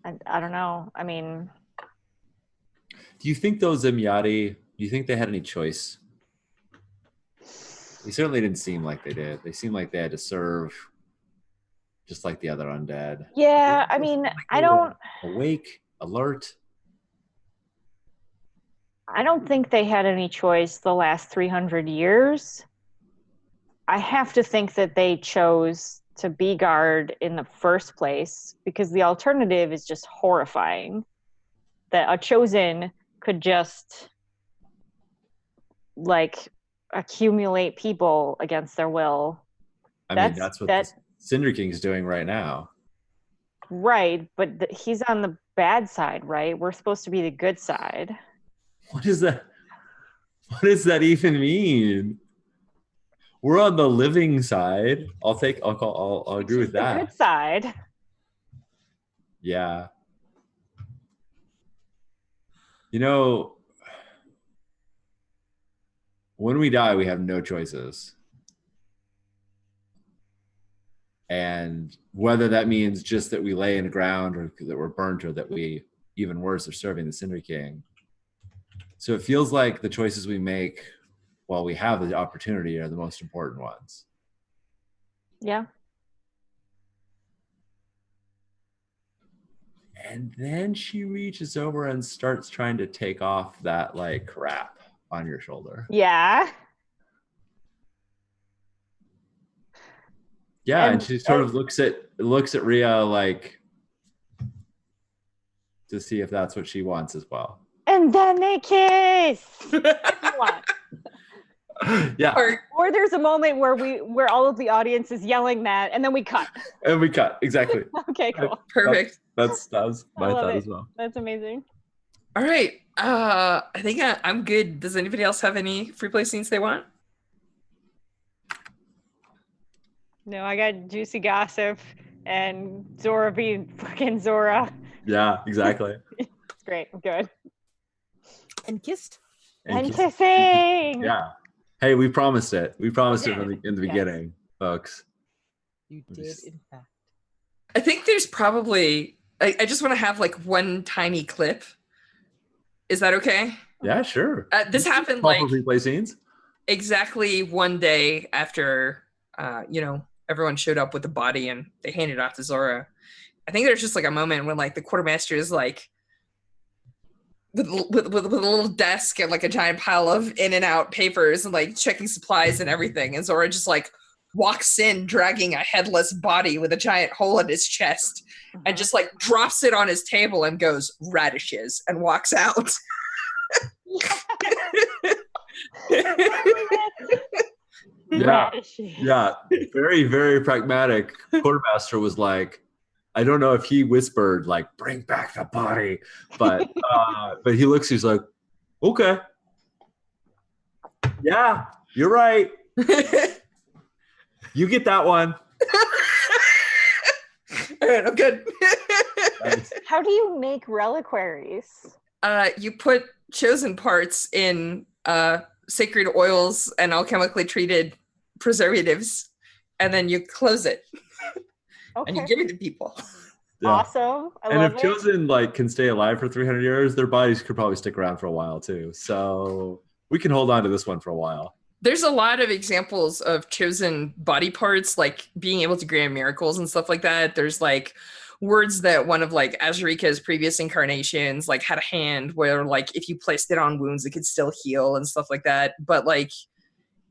don't know. Do you think those Zemyati, do you think they had any choice? They certainly didn't seem like they did. They seemed like they had to serve just like the other undead. Yeah, I don't... Awake, alert. I don't think they had any choice the last 300 years. I have to think that they chose to be guard in the first place because the alternative is just horrifying. That a chosen could just like accumulate people against their will. That's what the Cinder King's doing right now. Right, but he's on the bad side, right? We're supposed to be the good side. What is that? What does that even mean? We're on the living side. I'll agree with that. The good side. Yeah. When we die, we have no choices. And whether that means just that we lay in the ground or that we're burnt or that we, even worse, are serving the Cinder King. So it feels like the choices we make while we have the opportunity are the most important ones. Yeah. And then she reaches over and starts trying to take off that like crap on your shoulder. Yeah. Yeah, and she sort of looks at Rhea like to see if that's what she wants as well. And then they kiss. Yeah. Or there's a moment where all of the audience is yelling that, and then we cut. And we cut, exactly. Okay, cool. Perfect. That was my thought as well. That's amazing. All right. I think I'm good. Does anybody else have any free play scenes they want? No, I got juicy gossip and Zora being fucking Zora. Yeah, exactly. It's great. Good. And kissed. And kissing. Yeah. Hey, we promised it. We promised it in the beginning, folks. You did, in fact. I think there's probably... I just want to have like one tiny clip. Is that okay? Yeah, sure. This happened like... replay scenes? Exactly one day after, everyone showed up with the body and they handed it off to Zora. I think there's just like a moment when like the quartermaster is like with a little desk and like a giant pile of in and out papers and like checking supplies and everything. And Zora just like walks in dragging a headless body with a giant hole in his chest and just like drops it on his table and goes, "Radishes," and walks out. Yeah. Radishes. Yeah, very, very pragmatic. Quartermaster was like, I don't know if he whispered like, "Bring back the body," but he looks. He's like, "Okay, yeah, you're right. You get that one." All right, I'm good. How do you make reliquaries? You put chosen parts in sacred oils and alchemically treated preservatives, and then you close it and you Okay. give it to people. Yeah. Awesome. I And love if it. chosen like can stay alive for 300 years, their bodies could probably stick around for a while too. So we can hold on to this one for a while. There's a lot of examples of chosen body parts, like being able to grant miracles and stuff like that. There's like words that one of like Azurika's previous incarnations like had a hand where like if you placed it on wounds, it could still heal and stuff like that. But like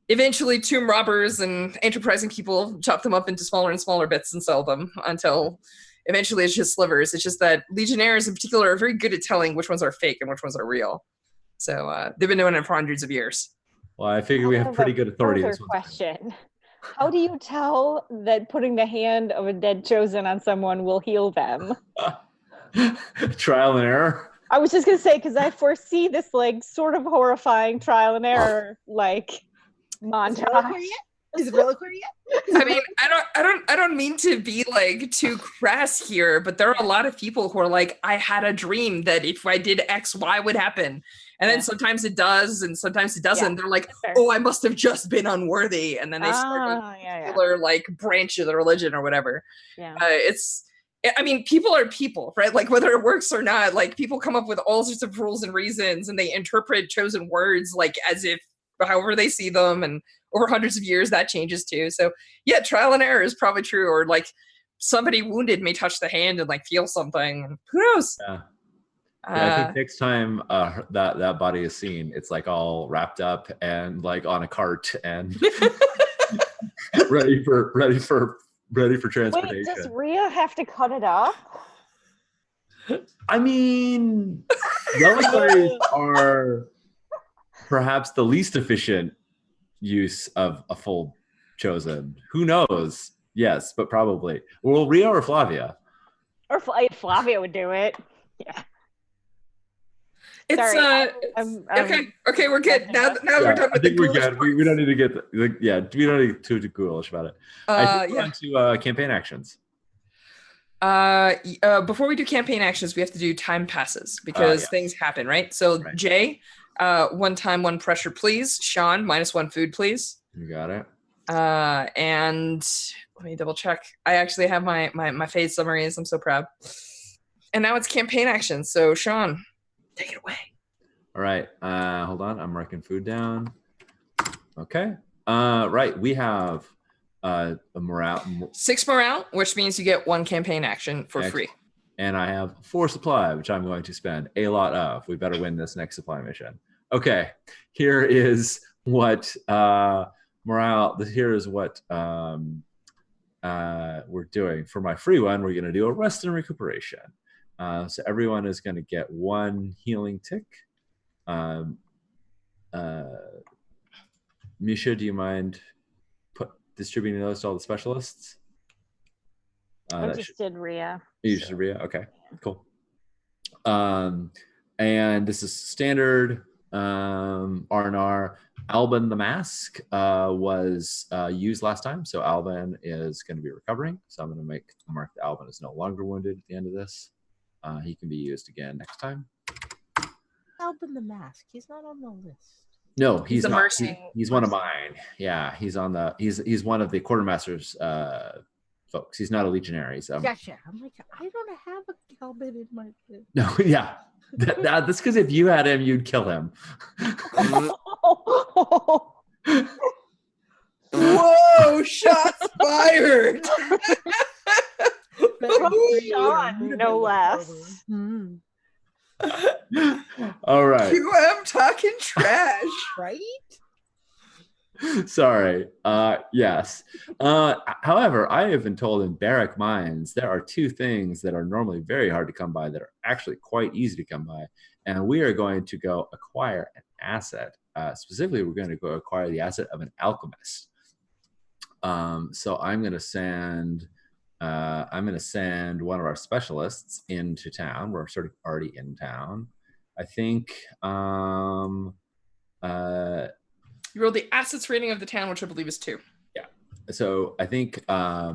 eventually tomb robbers and enterprising people chop them up into smaller and smaller bits and sell them until eventually it's just slivers. It's just that legionnaires in particular are very good at telling which ones are fake and which ones are real. So they've been doing it for hundreds of years. Well, I figure we have pretty good authority. Further This one. question. How do you tell that putting the hand of a dead chosen on someone will heal them? Trial and error. I was just gonna say, because I foresee this like sort of horrifying trial and error like montage. Is it reliquary yet? I mean, I don't mean to be like too crass here, but there are a lot of people who are like, I had a dream that if I did X, Y would happen. And then sometimes it does, and sometimes it doesn't. They're like, oh, I must have just been unworthy. And then they start a particular like branch of the religion or whatever. Yeah. I mean, people are people, right? Like whether it works or not, like people come up with all sorts of rules and reasons, and they interpret chosen words like as if however they see them, and over hundreds of years that changes too. So yeah, trial and error is probably true. Or like somebody wounded may touch the hand and like feel something. Who knows? Yeah. Yeah, I think next time that body is seen, it's like all wrapped up and like on a cart and ready for transportation. Wait, does Rhea have to cut it up? I mean, reliquaries are perhaps the least efficient use of a full chosen. Who knows? Yes, but probably. Well, Rhea or Flavia? Or Flavia would do it. Yeah. It's okay, we're good. Now we're done with I think we're good. ghoulish We don't need to get we don't need too ghoulish about it. I think we're on to campaign actions. Before we do campaign actions, we have to do time passes because things happen, right? So Jay, 1 time, 1 pressure, please. Sean, -1 food, please. You got it. And let me double check. I actually have my phase summaries. I'm so proud. And now it's campaign actions. So Sean, take it away. All right. Hold on. I'm marking food down. Okay. Right. We have a morale. 6 morale, which means you get 1 campaign action for free. And I have 4 supply, which I'm going to spend a lot of. We better win this next supply mission. Okay. Here is what morale. Here is what we're doing. For my free one, we're going to do a rest and recuperation. So everyone is going to get 1 healing tick. Misha, do you mind distributing those to all the specialists? I just did Rhea. You just did Rhea? Okay, cool. And this is standard R&R. Alban the Mask was used last time, so Alban is going to be recovering. So I'm going to mark that Alban is no longer wounded at the end of this. He can be used again next time. Alban the Mask. He's not on the list. No, he's not. Mercy. He's one of mine. Yeah, he's on the. He's one of the quartermaster's folks. He's not a legionary. So Gotcha. I'm like, I don't have a Alban in my. No, yeah. That's because if you had him, you'd kill him. Whoa! Shots fired. Sean, no less. All right. QM talking trash, right? Sorry. Yes. However, I have been told in barrack mines there are 2 things that are normally very hard to come by that are actually quite easy to come by, and we are going to go acquire an asset. Specifically, we're going to go acquire the asset of an alchemist. So I'm gonna send one of our specialists into town. We're sort of already in town. I think You rolled the assets rating of the town, which I believe is 2. Yeah. So I think I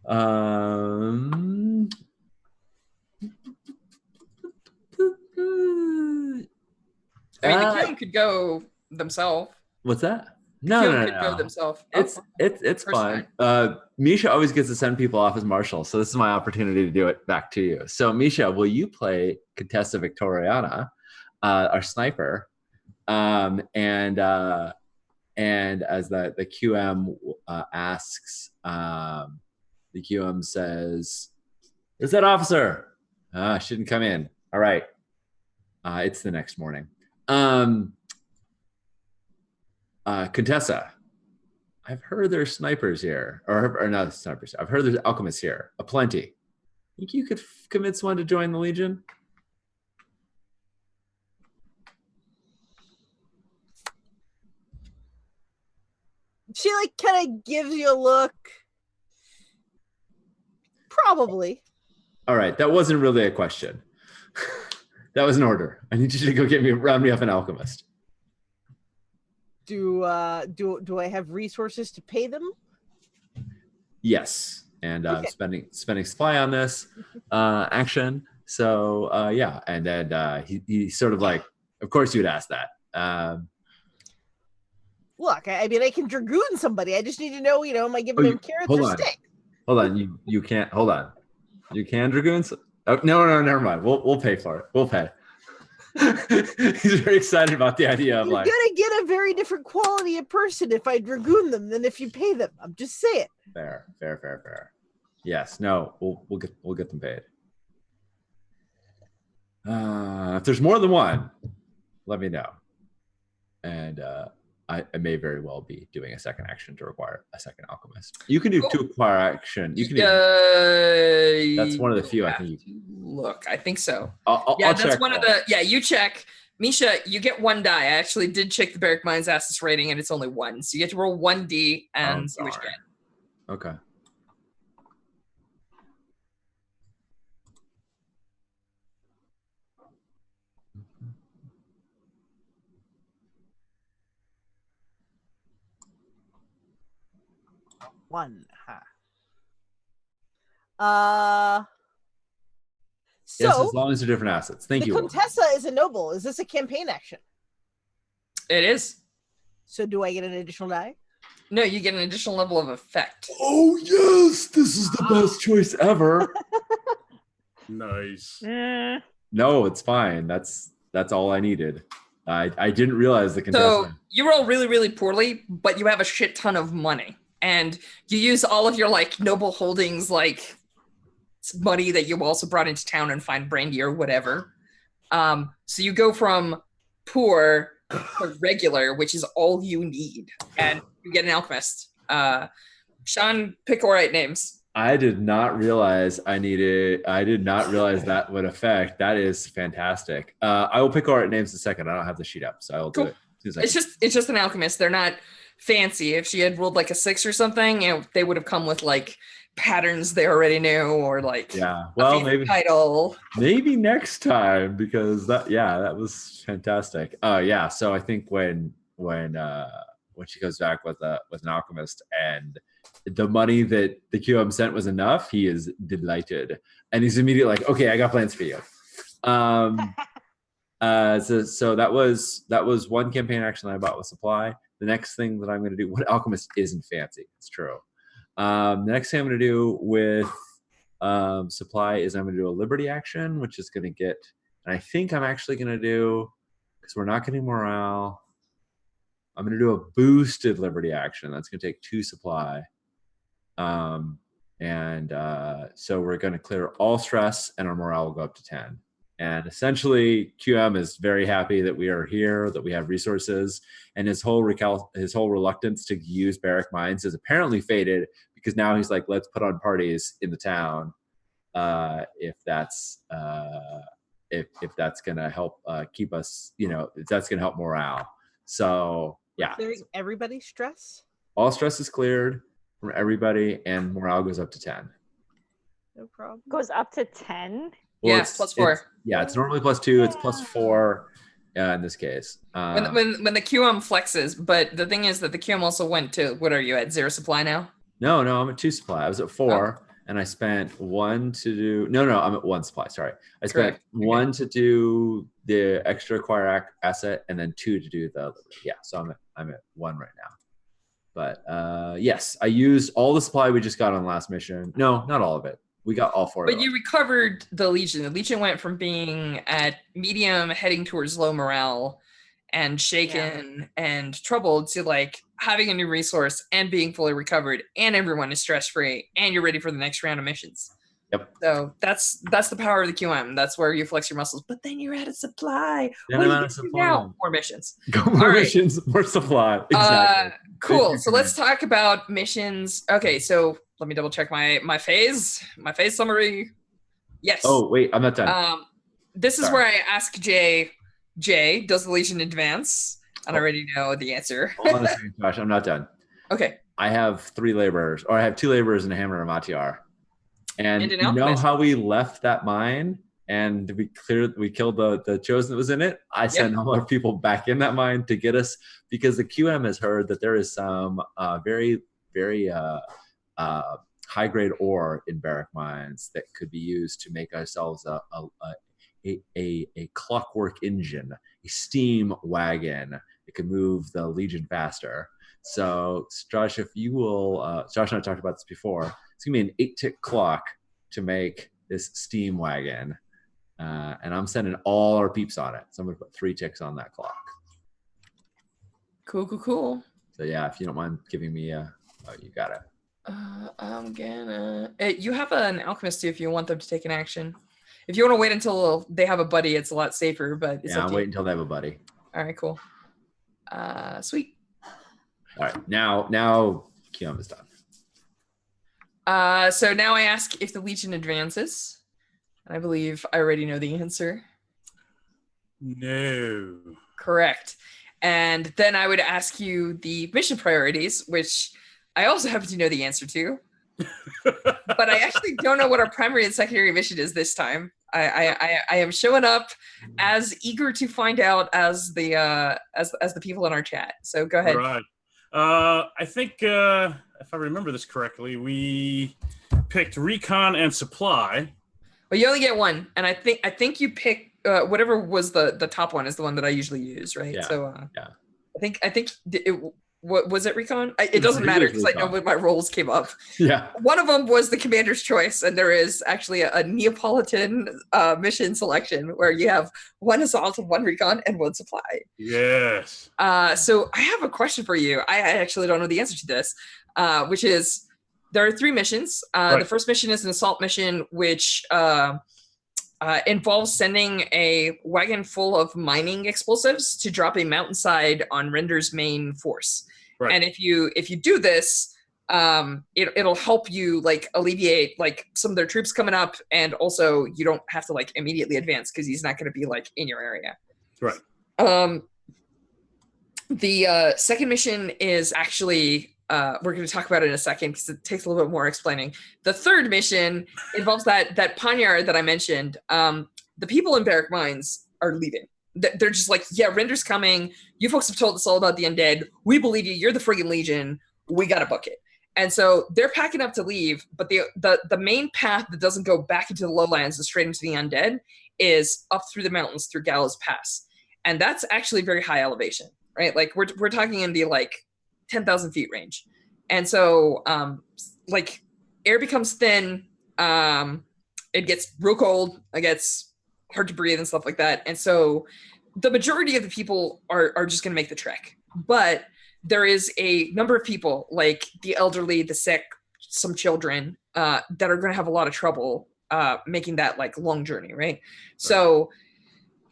mean, the QM could go themselves. What's that? The No, QM no, could no. go themselves. It's fine. Misha always gets to send people off as marshal, so this is my opportunity to do it back to you. So Misha, will you play Contessa Victoriana, our sniper, and as the QM asks, the QM says, "Is that officer? Shouldn't come in. All right, it's the next morning." Contessa, I've heard there's snipers here, or not snipers. I've heard there's alchemists here, aplenty. Think you could convince one to join the Legion? She like kind of gives you a look. Probably. All right, that wasn't really a question. That was an order. I need you to go round me up an alchemist. Do I have resources to pay them? Yes, and Okay. spending supply on this action. So yeah, and then he sort of like, of course you'd ask that. Look, I mean, I can dragoon somebody. I just need to know, am I giving them carrots or sticks? Hold on, you can't. Hold on, you can dragoon. Oh, no, never mind. We'll pay for it. We'll pay. He's very excited about the idea of You're gonna get a very different quality of person if I dragoon them than if you pay them. I'm just saying. Fair. Yes, no, we'll get them paid. If there's more than one, let me know. And I may very well be doing a second action to require a second alchemist. You can do to acquire action. You can do. That's one of the few I think. Look, I think so. I'll that's check one of the. Yeah, you check. Misha, you get 1 die. I actually did check the Barrack Mines assets rating, and it's only 1. So you get to roll 1d and see what you get. Okay. One. So Yes, as long as they're different assets. Thank you. The Contessa is a noble. Is this a campaign action? It is. So do I get an additional die? No, you get an additional level of effect. Oh yes, this is the best choice ever. Nice. No, it's fine. That's all I needed. I didn't realize the Contessa. So you roll really, really poorly, but you have a shit ton of money. And you use all of your like noble holdings, like money that you also brought into town and find brandy or whatever. So you go from poor to regular, which is all you need, and you get an alchemist. Sean, pick all right names. I did not realize I did not realize that would affect. That is fantastic. I will pick all right names in a second. I don't have the sheet up, so I will do it. It's just an alchemist. They're not fancy. If she had rolled like a 6 or something, they would have come with like patterns they already knew, or like maybe title. Maybe next time, because that was fantastic. So I think when she goes back with an alchemist and the money that the QM sent was enough, he is delighted, and he's immediately like, okay, I got plans for you. So that was one campaign action that I bought with supply. The next thing that I'm going to do, what alchemist isn't fancy, it's true. The next thing I'm going to do with supply is I'm going to do a liberty action, which is going to get, and I think I'm actually going to do, because we're not getting morale, I'm going to do a boosted liberty action. That's going to take 2 supply. So we're going to clear all stress, and our morale will go up to 10. And essentially, QM is very happy that we are here, that we have resources, and his whole reluctance to use Barrack Mines is apparently faded, because now he's like, let's put on parties in the town, if that's going to help keep us, if that's going to help morale. So yeah, clearing everybody's stress. All stress is cleared from everybody, and morale goes up to 10. No problem. Goes up to 10. Well, Yeah, it's +4. It's normally +2. It's +4 in this case. When the QM flexes, but the thing is that the QM also went to, what are you at, 0 supply now? No, I'm at 2 supply. I was at 4, and I spent 1 to do. No, I'm at 1 supply. Sorry, I spent Correct. 1 to do the extra acquire asset, and then 2 to do the. Yeah, so I'm at 1 right now. But yes, I used all the supply we just got on last mission. No, not all of it. We got all 4 of But them. you recovered the Legion. The Legion went from being at medium, heading towards low morale, and shaken and troubled to like having a new resource and being fully recovered, and everyone is stress free, and you're ready for the next round of missions. Yep. So that's the power of the QM. That's where you flex your muscles. But then you're out of supply. Then What I'm do out you of do supply. now? More missions. Go more All right. missions, more supply. Exactly. Cool. So let's talk about missions. Okay, so let me double check my phase summary. Yes. Oh wait, I'm not done. This is Sorry. where I ask Jay, does the Legion advance? And I already know the answer. Hold on a second, Josh. I'm not done. Okay. I have 3 laborers, or I have 2 laborers and a hammer and a matiar. And And an you know alchemist. how we left that mine and we killed the chosen that was in it? I sent all our people back in that mine to get us, because the QM has heard that there is some very, very high grade ore in barrack mines that could be used to make ourselves a clockwork engine, a steam wagon that could move the Legion faster. So, Josh, if you will, Josh and I talked about this before. It's gonna be an 8-tick clock to make this steam wagon, and I'm sending all our peeps on it. So I'm gonna put 3 ticks on that clock. Cool. So yeah, if you don't mind giving me oh, you got it. I'm gonna. You have an alchemist too if you want them to take an action. If you want to wait until they have a buddy, it's a lot safer. But it's Yeah, up I'm to you. waiting until they have a buddy. All right, cool. Sweet. All right, now QM is done. So now I ask if the Legion advances. And I believe I already know the answer. No. Correct. And then I would ask you the mission priorities, which I also happen to know the answer to. But I actually don't know what our primary and secondary mission is this time. I am showing up as eager to find out as the people in our chat. So go ahead. Right. I think if I remember this correctly, we picked recon and supply. Well, you only get one, and I think you pick whatever was the top one is the one that I usually use, right? Yeah. So Yeah. I think what was it, recon? It doesn't matter because I know when my roles came up. Yeah. One of them was the commander's choice, and there is actually a Neapolitan mission selection where you have 1 assault, 1 recon, and 1 supply. Yes. So I have a question for you. I actually don't know the answer to this, which is there are 3 missions. Right. The first mission is an assault mission, which involves sending a wagon full of mining explosives to drop a mountainside on Render's main force. Right. And if you do this, it'll help you like alleviate like some of their troops coming up, and also you don't have to like immediately advance because he's not going to be like in your area. Right. The second mission is actually we're going to talk about it in a second because it takes a little bit more explaining. The third mission involves that Panyar that I mentioned. The people in Barrack Mines are leaving. They're just like, yeah, Render's coming. You folks have told us all about the undead. We believe you. You're the friggin' Legion. We got to book it. And so they're packing up to leave, but the main path that doesn't go back into the lowlands and straight into the undead is up through the mountains through Gallows Pass. And that's actually very high elevation, right? Like we're talking in the like 10,000 feet range. And so like air becomes thin. It gets real cold. It gets hard to breathe and stuff like that. And so the majority of the people are just going to make the trek. But there is a number of people like the elderly, the sick, some children that are going to have a lot of trouble making that like long journey, right? So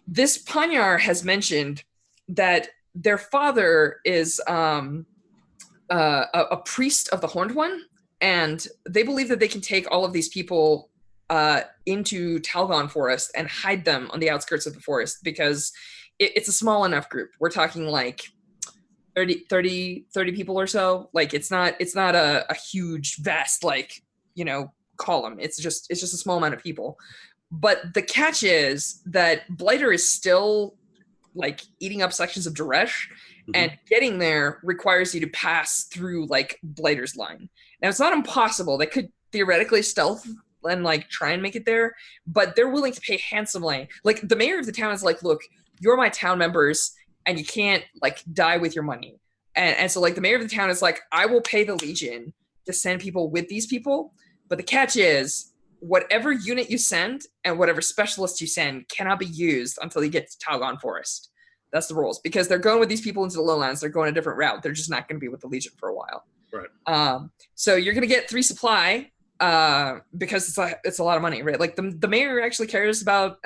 this Panyar has mentioned that their father is a priest of the Horned One, and they believe that they can take all of these people into Talgon Forest and hide them on the outskirts of the forest because it's a small enough group. We're talking like 30 people or so. Like it's not a huge vast like column. It's just a small amount of people. But the catch is that Blighter is still like eating up sections of Duresh, and getting there requires you to pass through like Blighter's line. Now it's not impossible. They could theoretically stealth and like try and make it there, but they're willing to pay handsomely. Like the mayor of the town is like, look, you're my town members and you can't like die with your money. And so like the mayor of the town is like, I will pay the Legion to send people with these people. But the catch is whatever unit you send and whatever specialist you send cannot be used until you get to Talgon Forest. That's the rules, because they're going with these people into the lowlands. They're going a different route. They're just not going to be with the Legion for a while. Right. So you're going to get 3 supply because it's a lot of money, right? Like the mayor actually cares about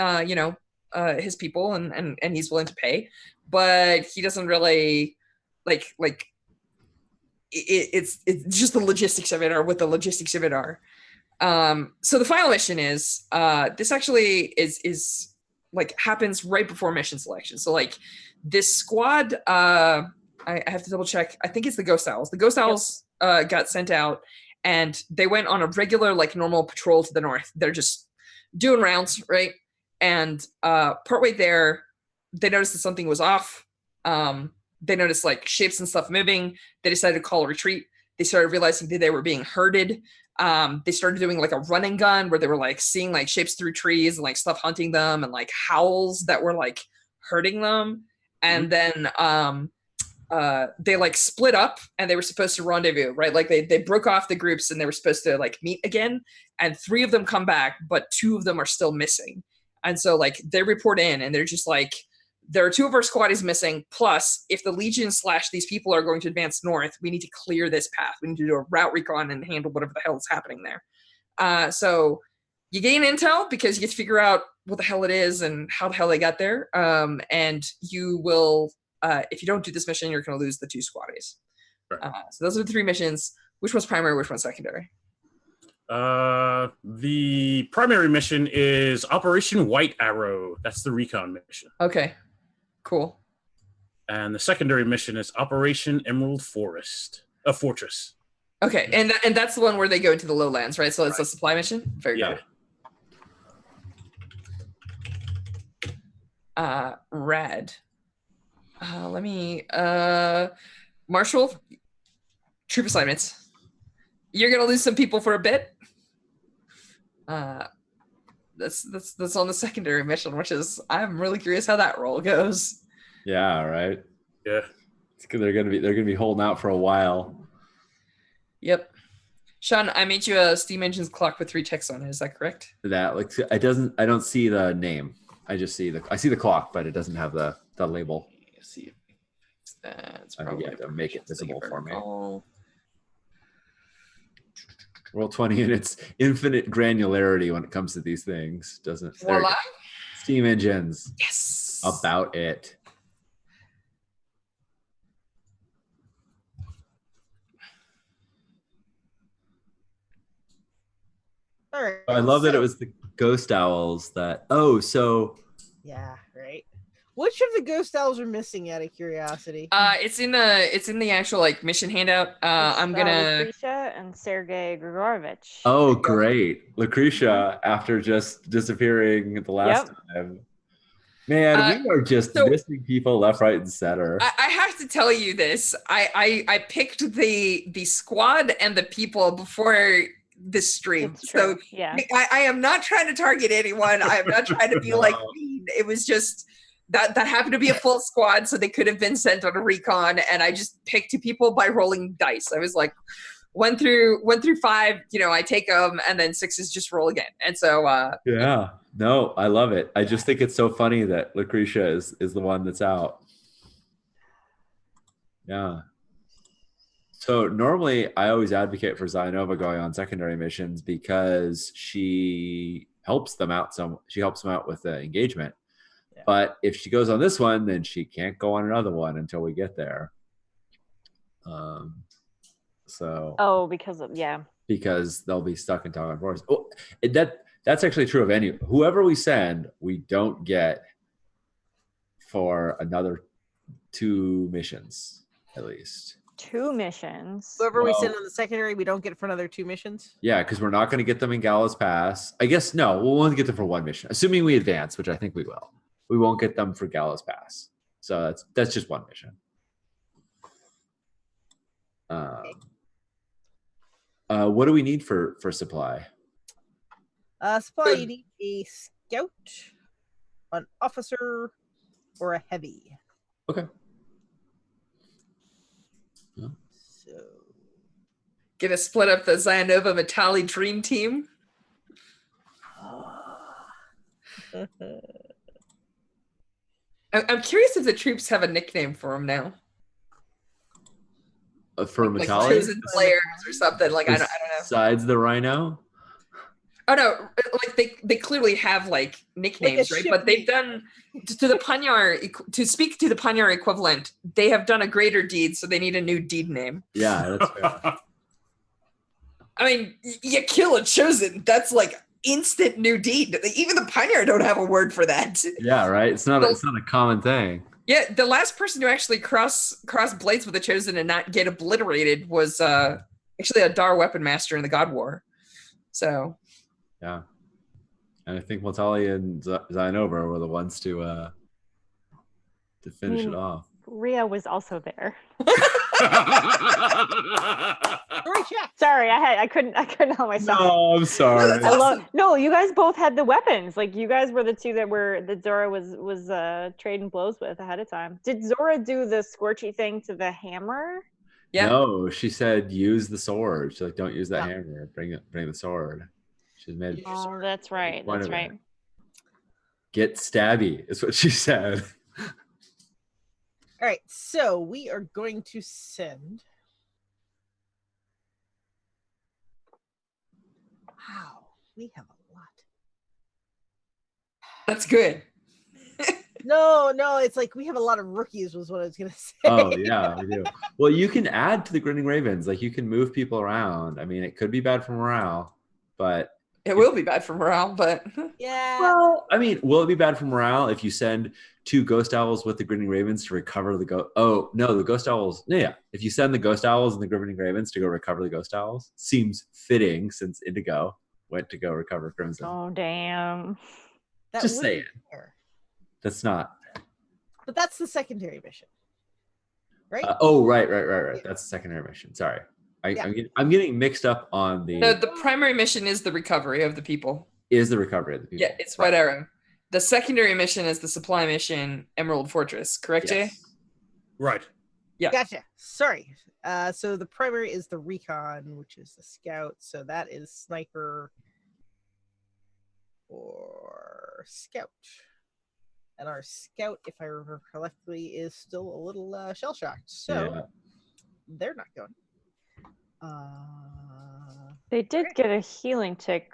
his people and he's willing to pay, but he doesn't really like it's just the logistics of it are what the logistics of it are. So the final mission is this actually is like happens right before mission selection. So like this squad, I have to double check. I think it's the Ghost Owls. The Ghost Owls got sent out, and they went on a regular like normal patrol to the north. They're just doing rounds, right? And partway there, they noticed that something was off. They noticed like shapes and stuff moving. They decided to call a retreat. They started realizing that they were being herded. They started doing like a running gun where they were like seeing like shapes through trees and like stuff hunting them and like howls that were like hurting them. And then they like split up and they were supposed to rendezvous, right? Like they broke off the groups and they were supposed to like meet again. And 3 of them come back, but 2 of them are still missing. And so like they report in and they're just like, there are 2 of our squaddies missing. Plus, if the Legion / these people are going to advance north, we need to clear this path. We need to do a route recon and handle whatever the hell is happening there. So you gain intel because you get to figure out what the hell it is and how the hell they got there. And you will, if you don't do this mission, you're going to lose the 2 squaddies. Right. So those are the 3 missions. Which one's primary? Which one's secondary? The primary mission is Operation White Arrow. That's the recon mission. Okay. Cool. And the secondary mission is Operation Emerald Fortress. Okay, and that's the one where they go into the lowlands, right? So it's a supply mission. Very good. Rad. Let me Marshall. Troop assignments. You're gonna lose some people for a bit. That's on the secondary mission, which is I'm really curious how that role goes. Yeah, right. Yeah, they're gonna be holding out for a while. Yep. Sean, I made you a steam engine's clock with 3 ticks on it. Is that correct? That like I don't see the name. I just see the clock, but it doesn't have the label. Let's see. That's I think you have to make it visible for me. Oh. Roll 20 and it's infinite granularity when it comes to these things, doesn't it? Voila. Steam engines. Yes. About it. All right. I love that it was the Ghost Owls that. Oh, so. Yeah. Right. Which of the Ghost Owls are missing? Out of curiosity. It's in the actual like mission handout. I'm gonna. Lucretia and Sergei Grigorovich. Oh, great, Lucretia! After just disappearing the last time. Man, we are just missing people left, right, and center. I have to tell you this. I picked the squad and the people before this stream. So yeah. I am not trying to target anyone. I am not trying to be like mean. It was just that happened to be a full squad, so they could have been sent on a recon, and I just picked 2 people by rolling dice. I was like 1 through 5, I take them, and then 6 is just roll again. And so yeah. No, I love it. I just think it's so funny that Lucretia is the one that's out. Yeah. So normally I always advocate for Zionova going on secondary missions because she helps them out with the engagement. Yeah. But if she goes on this one, then she can't go on another one until we get there. Because they'll be stuck in Talgon Forest. Oh, that's actually true of whoever we send, we don't get for another 2 missions. at least. 2 missions. Whoever we Well- send on the secondary, we don't get for another 2 missions. Yeah, because we're not going to get them in Gallows Pass. I guess no, we'll only get them for 1 mission, assuming we advance, which I think we will. We won't get them for Gallows Pass, so that's just 1 mission. What do we need for supply? Supply, you need a scout, an officer, or a heavy. Okay. So Gonna split up the Zionova Matali Dream Team. I'm curious if the troops have a nickname for them now. For Like Metallic, chosen players or something. Like I don't know. besides the Rhino. Oh no, like they clearly have like nicknames, Like a right? But they've ship done to the Panyar to speak to the Panyar equivalent. They have done a greater deed, so they need a new deed name. Yeah, that's fair. I mean, you kill a chosen, that's like instant new deed. Even the Panyar don't have a word for that. Yeah, right. It's not a common thing. Yeah, the last person to actually cross blades with a chosen and not get obliterated was actually a Dar weapon master in the God War. So Yeah, and I think Metalli and Zionova were the ones to finish it off. Rhea was also there. story check. Sorry, I couldn't help myself. No, I'm sorry. No, you guys both had the weapons. Like you guys were the two that Zora was trading blows with ahead of time. Did Zora do the scorchy thing to the hammer? yeah. No, she said use the sword. She's like, don't use that No. hammer. Bring the sword. She's made Oh, that's right. Point That's of it. right. Get stabby, is what she said. All right, so we are going to send. Wow, we have a lot. That's good. No, it's like we have a lot of rookies, was what I was gonna say. Oh yeah, we do. Well, you can add to the Grinning Ravens. Like you can move people around. I mean, it could be bad for morale, but It will be bad for morale, but Yeah. well, I mean, will it be bad for morale if you send 2 Ghost Owls with the Grinning Ravens to recover the ghost? Oh no, the Ghost Owls. Yeah, if you send the Ghost Owls and the Grinning Ravens to go recover the Ghost Owls, seems fitting since Indigo went to go recover Crimson. Oh damn. That Just would be saying. fair. That's not. But that's the secondary mission, right? Right. That's the secondary mission. Sorry, Yeah. I'm getting mixed up on the. no, the primary mission is the recovery of the people. Is the recovery of the people? Yeah, it's White Arrow. The secondary mission is the supply mission, Emerald Fortress. Correct, Jay? Yes. Right. Yeah. Gotcha. Sorry. So the primary is the recon, which is the scout. So that is sniper or scout. And our scout, if I remember correctly, is still a little shell shocked. So Yeah. they're not going. They did get a healing tick.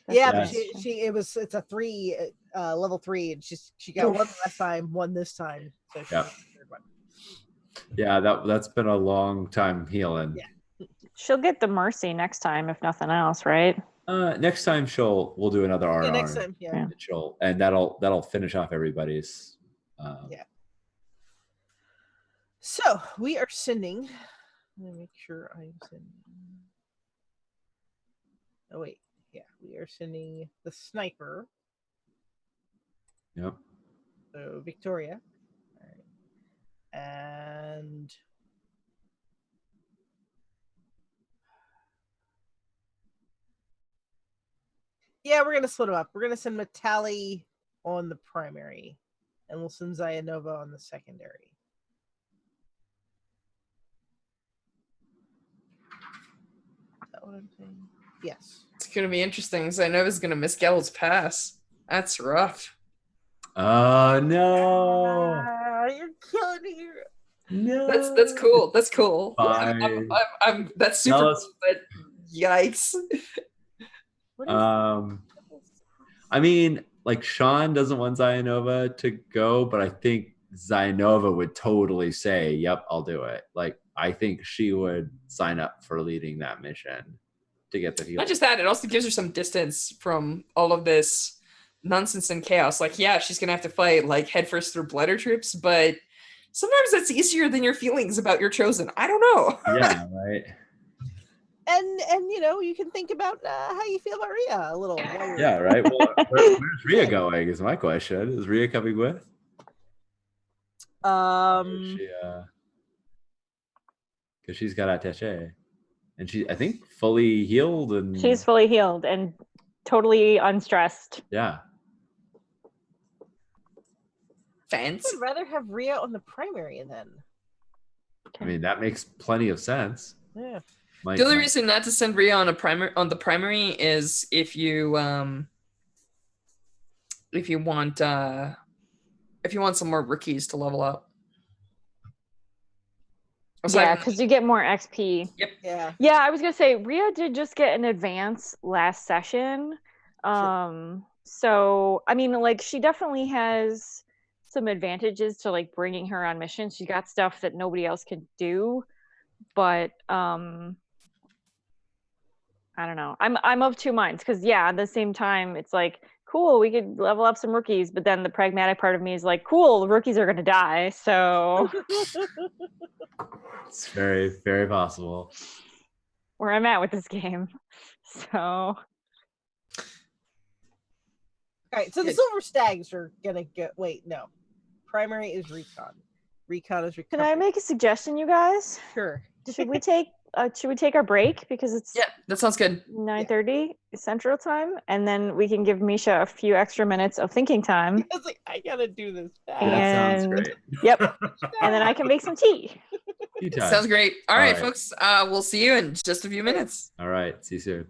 Yeah, Yes. but it's a 3 level 3, and she got one last time, one this time. So she Yeah. got the third one. Yeah, that's been a long time healing. Yeah. She'll get the mercy next time, if nothing else, right? Next time we'll do another RR. Yeah, next time. Yeah. Yeah. And that'll finish off everybody's. Yeah. So we are sending. Let me make sure I'm sending. Oh wait, yeah, we are sending the sniper. Yep. So Victoria. All right. And yeah, we're gonna split them up. We're gonna send Metalli on the primary, and we'll send Zionova on the secondary. Is that what I'm saying? Yes. It's going to be interesting. Zinova's going to miss Gallows Pass. That's rough. Oh no. You're killing me. No. That's cool. That's cool. Fine. That's super Gallows- cool, but yikes. What is I mean, like Sean doesn't want Zionova to go, but I think Zionova would totally say, "Yep, I'll do it." Like I think she would sign up for leading that mission to get the heal. Not just that, it also gives her some distance from all of this nonsense and chaos. Like, yeah, she's gonna have to fight like headfirst through Blighter troops, but sometimes that's easier than your feelings about your chosen. I don't know. Yeah, right. And you can think about how you feel about Rhea a little. Yeah, right. Well, where's Rhea going? Is my question. Is Rhea coming with? She, because she's got attaché, and I think, fully healed, and She's fully healed and totally unstressed. yeah. Fancy. I would rather have Rhea on the primary then. I mean, that makes plenty of sense. Yeah. The only reason not to send Rhea on the primary is if you want some more rookies to level up. Yeah, because you get more XP. Yep. Yeah. Yeah, I was gonna say Rhea did just get an advance last session. So I mean, like, she definitely has some advantages to like bringing her on missions. She got stuff that nobody else could do, but I don't know. I'm of two minds because at the same time it's like, cool, we could level up some rookies, but then the pragmatic part of me is like, cool, the rookies are gonna die, so It's very, very possible. where I'm at with this game. So All right, so the Silver Stags are gonna get. Wait, no, primary is recon. Recon is recovery. can I make a suggestion, you guys? Sure. Should we take our break because it's that sounds good. 9:30 Central Time, and then we can give Misha a few extra minutes of thinking time. I was like, I gotta do this fast. That sounds great. Yep, and then I can make some tea. Tea time. Sounds great. All right, right. folks. We'll see you in just a few minutes. All right. See you soon.